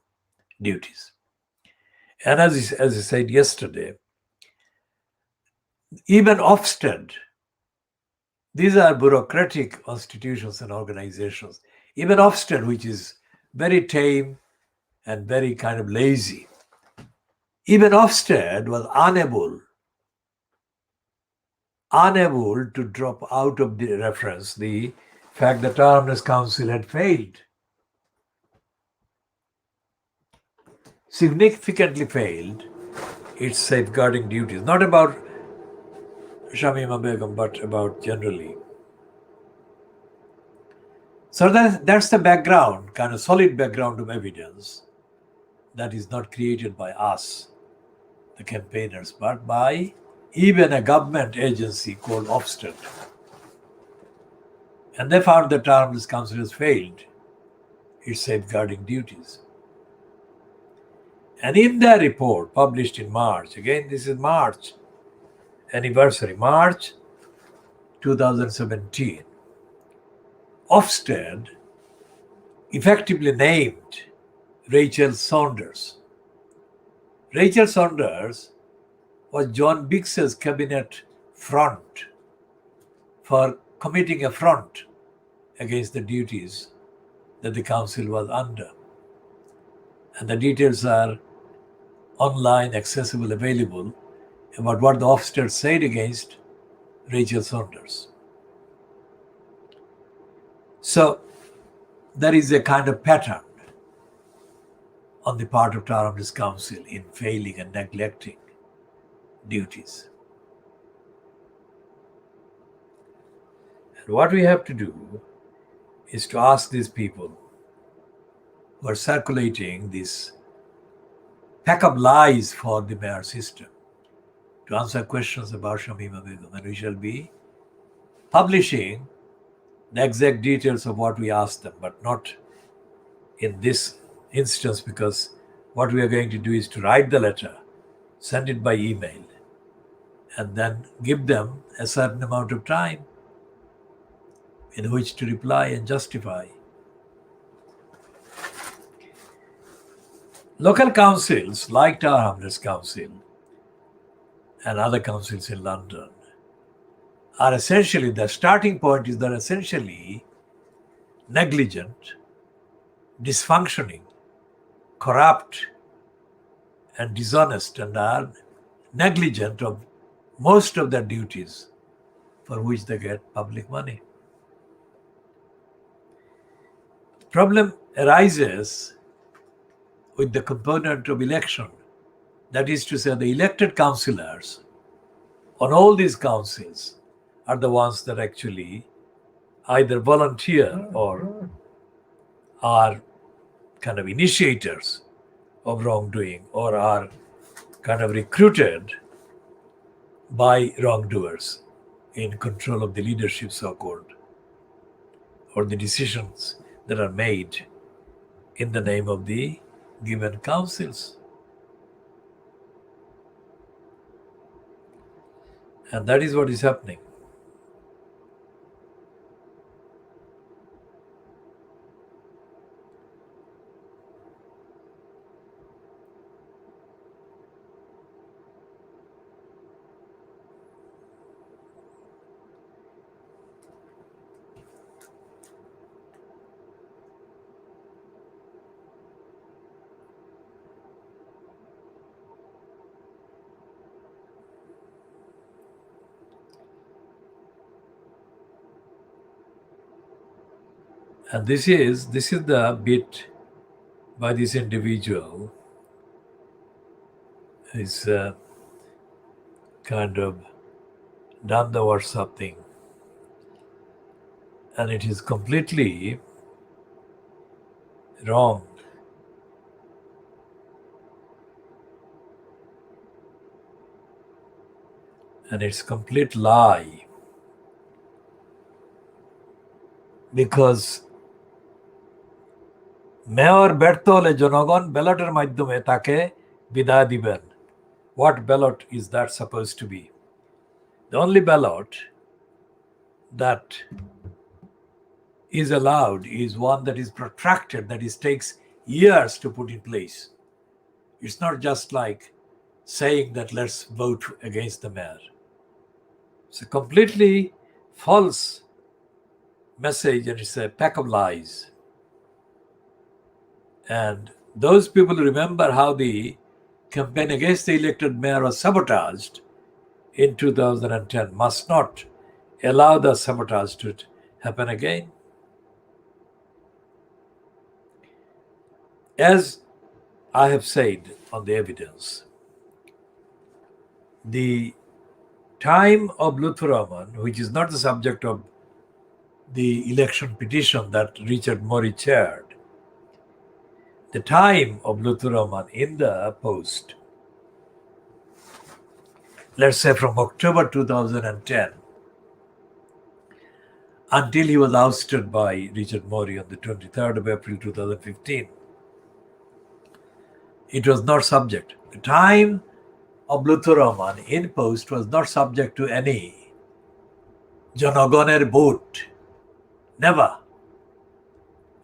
duties. And as I said yesterday, even Ofsted, these are bureaucratic institutions and organizations. Even Ofsted, which is very tame and very kind of lazy, even Ofsted was unable to drop out of the reference the fact that Tower Hamlets Council had failed, significantly failed its safeguarding duties, not about Shamima Begum, but about generally. So that's the background, kind of solid background of evidence that is not created by us, the campaigners, but by even a government agency called Ofsted. And they found that Tower Hamlets Council has failed its safeguarding duties. And in their report published in March, again this is March anniversary, March 2017, Ofsted effectively named Rachel Saunders. Rachel Saunders was John Biggs's cabinet front for committing affront against the duties that the council was under. And the details are online, accessible, available about what the Ofsted said against Rachel Saunders. So there is a kind of pattern on the part of Tower Hamlets Council in failing and neglecting duties. And what we have to do is to ask these people who are circulating this pack of lies for the mayor system to answer questions about Shamima Begum. And we shall be publishing the exact details of what we asked them, but not in this instance, because what we are going to do is to write the letter, send it by email, and then give them a certain amount of time in which to reply and justify. Local councils like Tower Hamlets Council and other councils in London are essentially, the starting point is they're essentially negligent, dysfunctioning, corrupt, and dishonest, and are negligent of most of their duties for which they get public money. The problem arises with the component of election. That is to say, the elected councillors on all these councils are the ones that actually either volunteer or are kind of initiators of wrongdoing, or are kind of recruited by wrongdoers in control of the leadership, so-called, or the decisions that are made in the name of the given councils. And that is what is happening. And this is the bit by this individual. He's kind of done the WhatsApp thing, and it is completely wrong. And it's complete lie, because mayor ব্যর্থ হলে জনগণ ব্যালটের মাধ্যমে তাকে বিদায় দিবেন. What ballot is that supposed to be? The only ballot that is allowed is one that is protracted, that is takes years to put in place. It's not just like saying that let's vote against the mayor. It's a completely false message, and it's a pack of lies. And those people remember how the campaign against the elected mayor was sabotaged in 2010, must not allow the sabotage to happen again. As I have said on the evidence, the time of Lutfur Rahman, which is not the subject of the election petition that Richard Murray chaired, the time of Lutfur Rahman in the post, let's say from October 2010 until he was ousted by Richard Murray on the 23rd of April 2015, It was not subject. The time of Luther Roman in post was not subject to any Janagoner vote. Never.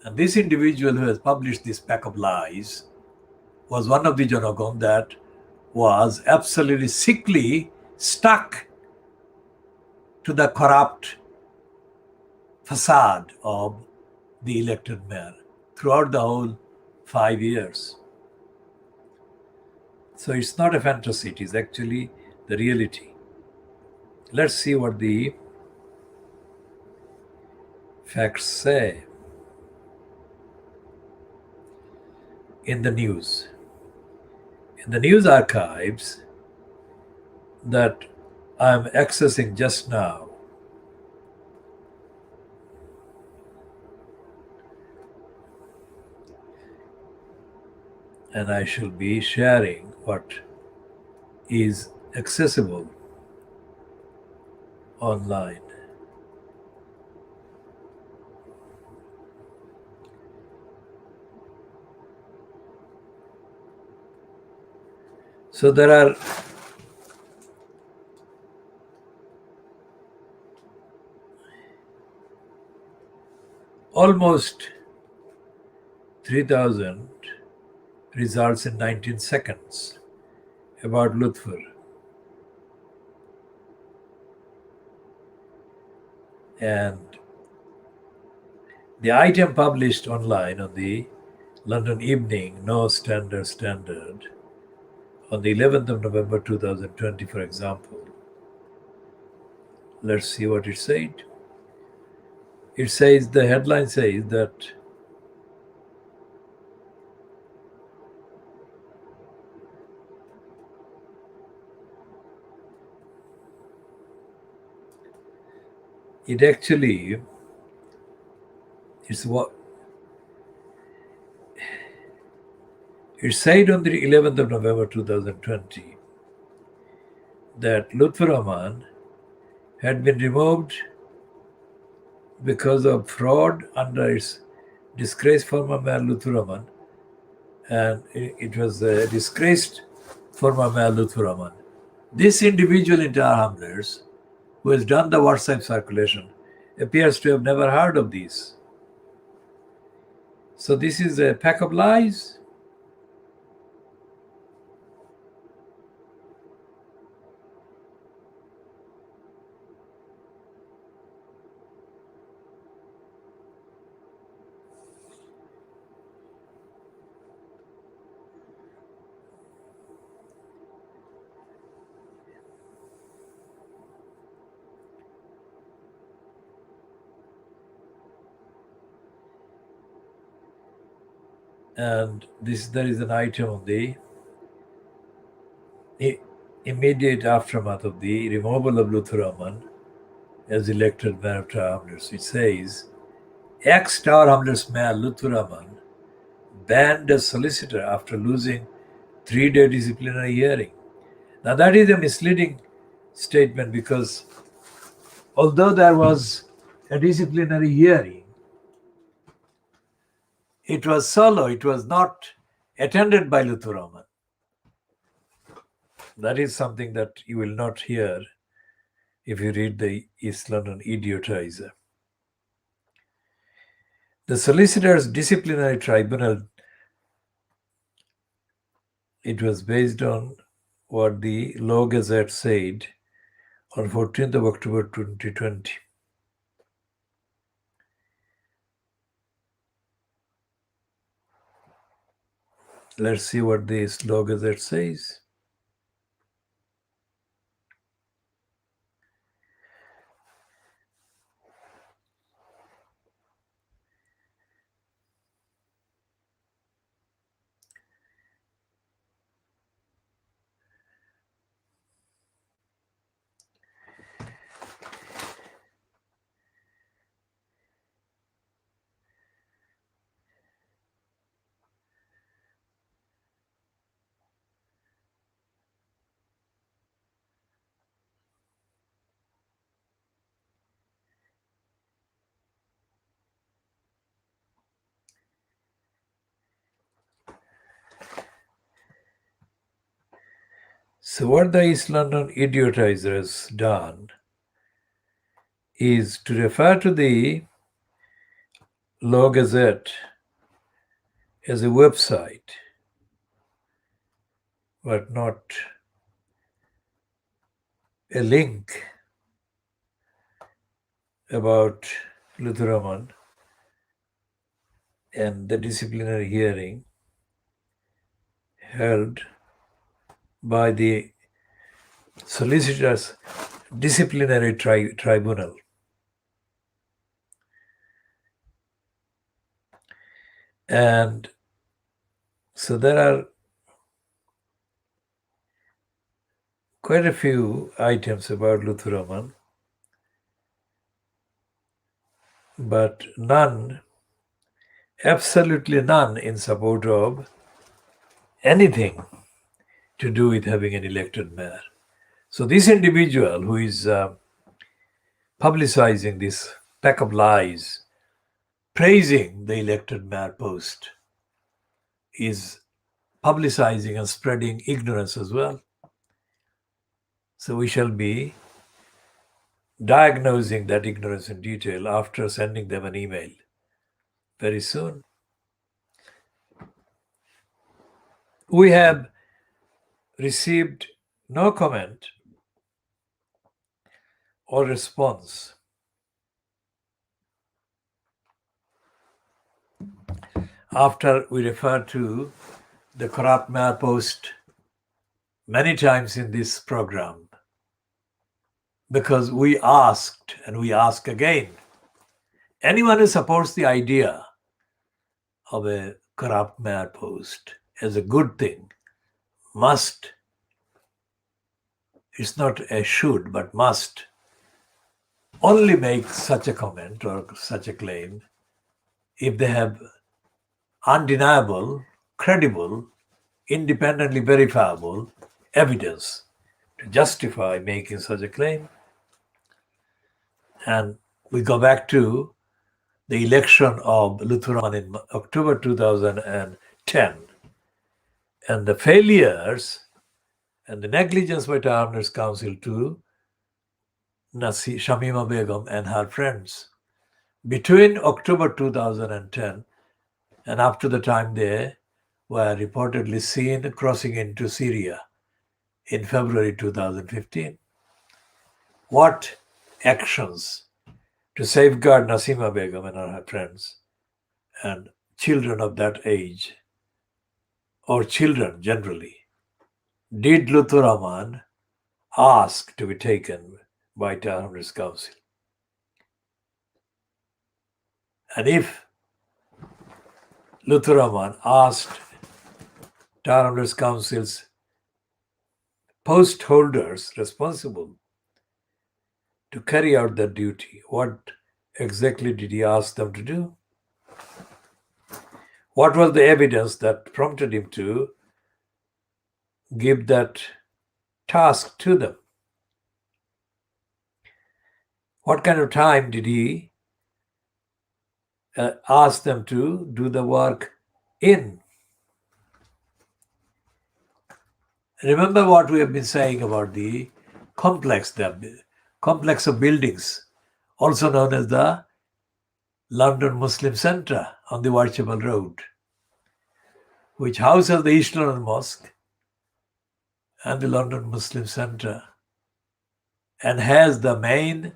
And this individual who has published this pack of lies was one of the Janagon that was absolutely sickly stuck to the corrupt facade of the elected mayor throughout the whole 5 years. So it's not a fantasy, it is actually the reality. Let's see what the facts say in the news. In the news archives that I'm accessing just now, and I shall be sharing what is accessible online. So there are almost 3,000 results in 19 seconds about Luther. And the item published online on the London Evening, No Standard, on the 11th of November 2020, for example. Let's see what it said. It says, the headline says that it actually is what it said on the 11th of November 2020 that Luther Rahman had been removed because of fraud under its disgraced former mayor Luther Rahman, and it was a disgraced former mayor Luther Rahman. This individual in Tower Hamlets, who has done the WhatsApp circulation, appears to have never heard of these. So this is a pack of lies. And there is an item of the immediate aftermath of the removal of Luther Rahman as elected mayor of Tower Hamlets. It says, ex-Tower Hamlets mayor Luther Rahman banned as solicitor after losing 3-day disciplinary hearing. Now that is a misleading statement, because although there was a disciplinary hearing, it was solo, it was not attended by Luther Rahman. That is something that you will not hear if you read the East London Idiotizer. The Solicitor's Disciplinary Tribunal, it was based on what the Law Gazette said on 14th of October 2020. Let's see what this Law Gazette says. So what the East London idiotizer has done is to refer to the Law Gazette as a website, but not a link about Lutheraman and the disciplinary hearing held by the Solicitor's Disciplinary Tribunal. And so there are quite a few items about Lutheraman, but none, absolutely none, in support of anything to do with having an elected mayor. So this individual who is publicizing this pack of lies, praising the elected mayor post, is publicizing and spreading ignorance as well. So we shall be diagnosing that ignorance in detail after sending them an email very soon. We have received no comment or response after we refer to the corrupt mayor post many times in this program, because we asked and we ask again, anyone who supports the idea of a corrupt mayor post as a good thing must, it's not a should, but must only make such a comment or such a claim if they have undeniable, credible, independently verifiable evidence to justify making such a claim. And we go back to the election of Lutheraman in October 2010 and the failures and the negligence by Towners Council to Shamima Begum and her friends between October 2010 and up to the time they were reportedly seen crossing into Syria in February 2015. What actions to safeguard Nasima Begum and her friends and children of that age, or children generally, did Lutheraman ask to be taken by Towners Council? And if Lutheraman asked Towners Council's post holders responsible to carry out that duty, what exactly did he ask them to do? What was the evidence that prompted him to give that task to them? What kind of time did he ask them to do the work in? Remember what we have been saying about the complex of buildings, also known as the London Muslim Centre on the Whitechapel Road, which houses the East London Mosque and the London Muslim Centre, and has the main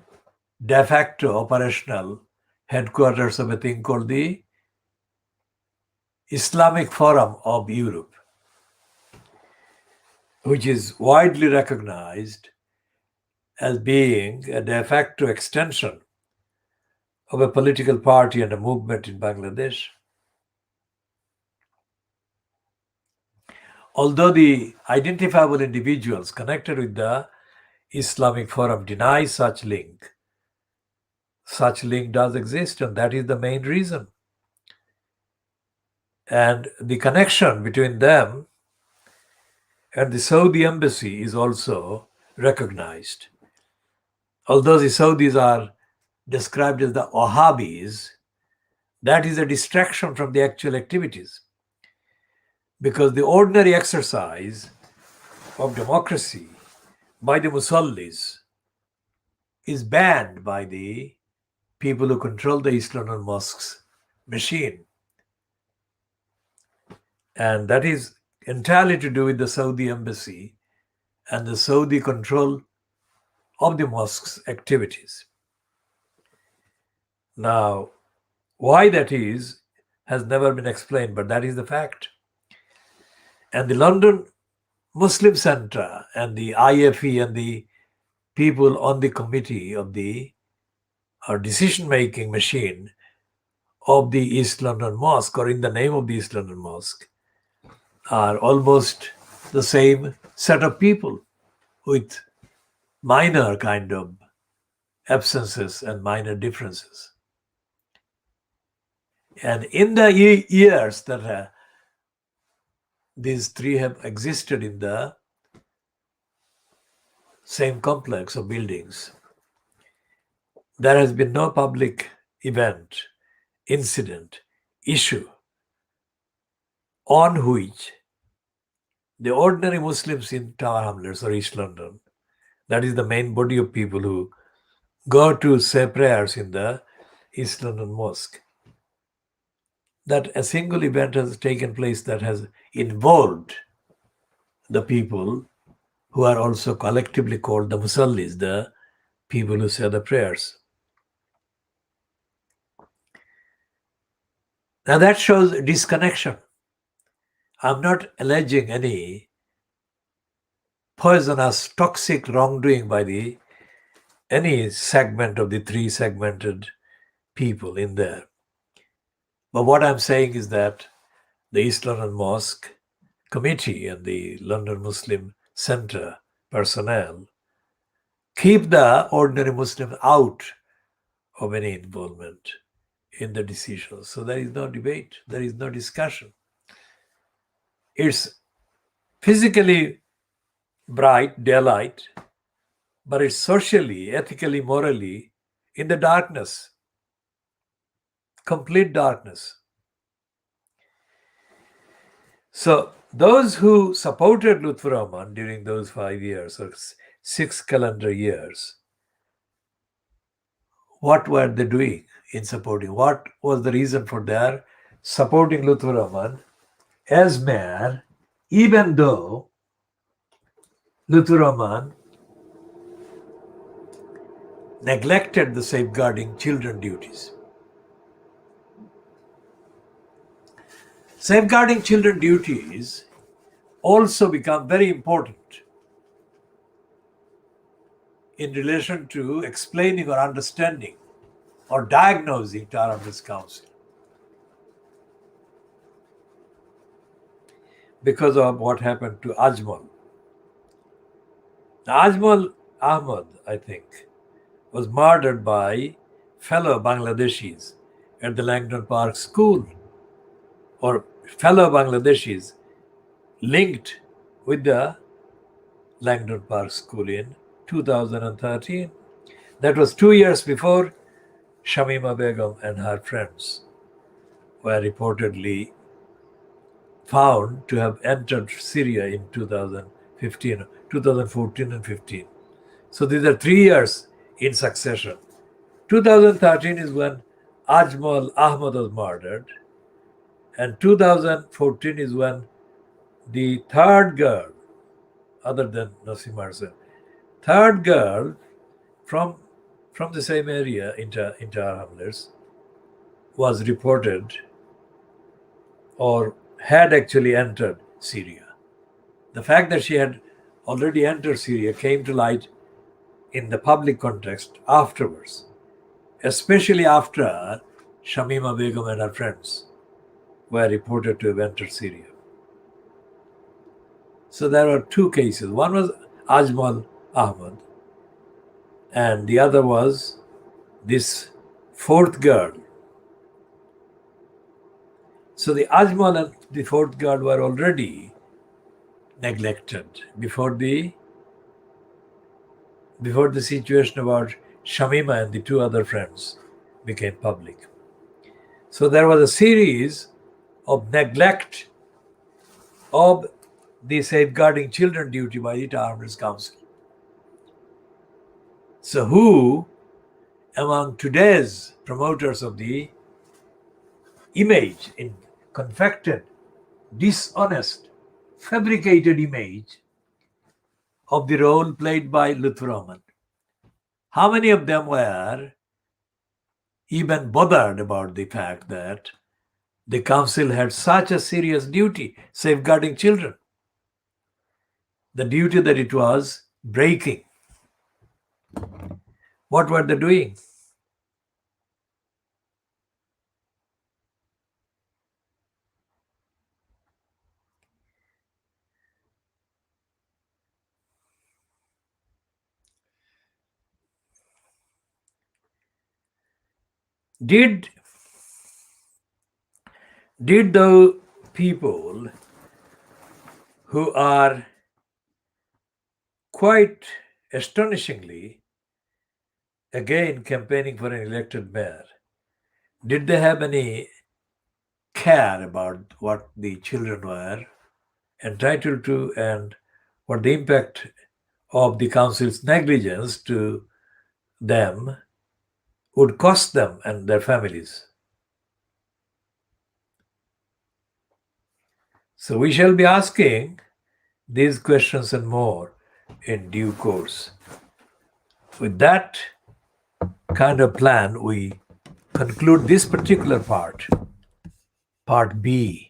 de facto operational headquarters of a thing called the Islamic Forum of Europe, which is widely recognized as being a de facto extension of a political party and a movement in Bangladesh. Although the identifiable individuals connected with the Islamic Forum deny such link does exist, and that is the main reason. And the connection between them and the Saudi embassy is also recognized. Although the Saudis are described as the Wahhabis, that is a distraction from the actual activities. Because the ordinary exercise of democracy by the Musallis is banned by the people who control the East London mosques machine. And that is entirely to do with the Saudi embassy and the Saudi control of the mosques activities. Now, why that is has never been explained, but that is the fact. And the London Muslim Centre and the IFE and the people on the committee of the decision-making machine of the East London Mosque, or in the name of the East London Mosque, are almost the same set of people with minor kind of absences and minor differences. And in the years that these three have existed in the same complex of buildings, there has been no public event, incident, issue on which the ordinary Muslims in Tower Hamlets or East London, that is the main body of people who go to say prayers in the East London Mosque, that a single event has taken place that has involved the people who are also collectively called the Musallis, the people who say the prayers. Now that shows disconnection. I'm not alleging any poisonous, toxic wrongdoing by any segment of the three segmented people in there. But what I'm saying is that the East London Mosque Committee and the London Muslim Centre personnel keep the ordinary Muslim out of any involvement in the decisions. So there is no debate, there is no discussion. It's physically bright, daylight, but it's socially, ethically, morally in the darkness, complete darkness. So those who supported Lutfur Rahman during those 5 years or 6 calendar years, what were they doing in supporting? What was the reason for their supporting Lutfur Rahman as mayor, even though Lutfur Rahman neglected the safeguarding children duties? Safeguarding children duties also become very important in relation to explaining or understanding or diagnosing Tower Hamlets Council, because of what happened to Ajmal. Now, Ajmal Ahmad, I think, was murdered by fellow Bangladeshis at the Langdon Park School, or fellow Bangladeshis linked with the Langdon Park School in 2013. That was 2 years before Shamima Begum and her friends were reportedly found to have entered Syria in 2015, 2014 and 15. So these are 3 years in succession. 2013 is when Ajmal Ahmad was murdered, and 2014 is when the third girl, other than Nasim Arsen, third girl from the same area in Tower Hamlets was reported or had actually entered Syria. The fact that she had already entered Syria came to light in the public context afterwards, especially after Shamima Begum and her friends were reported to have entered Syria. So there were two cases. One was Ajmal Ahmad, and the other was this fourth girl. So the Ajmal and the fourth girl were already neglected before the situation about Shamima and the two other friends became public. So there was a series of neglect of the safeguarding children duty by the Towners Council. So who among today's promoters of the image, in confected, dishonest, fabricated image of the role played by Lutfur Rahman, how many of them were even bothered about the fact that the council had such a serious duty safeguarding children, the duty that it was breaking? What were they doing? Did the people who are quite astonishingly again campaigning for an elected mayor, did they have any care about what the children were entitled to and what the impact of the council's negligence to them would cost them and their families? So we shall be asking these questions and more in due course. With that kind of plan, we conclude this particular part B.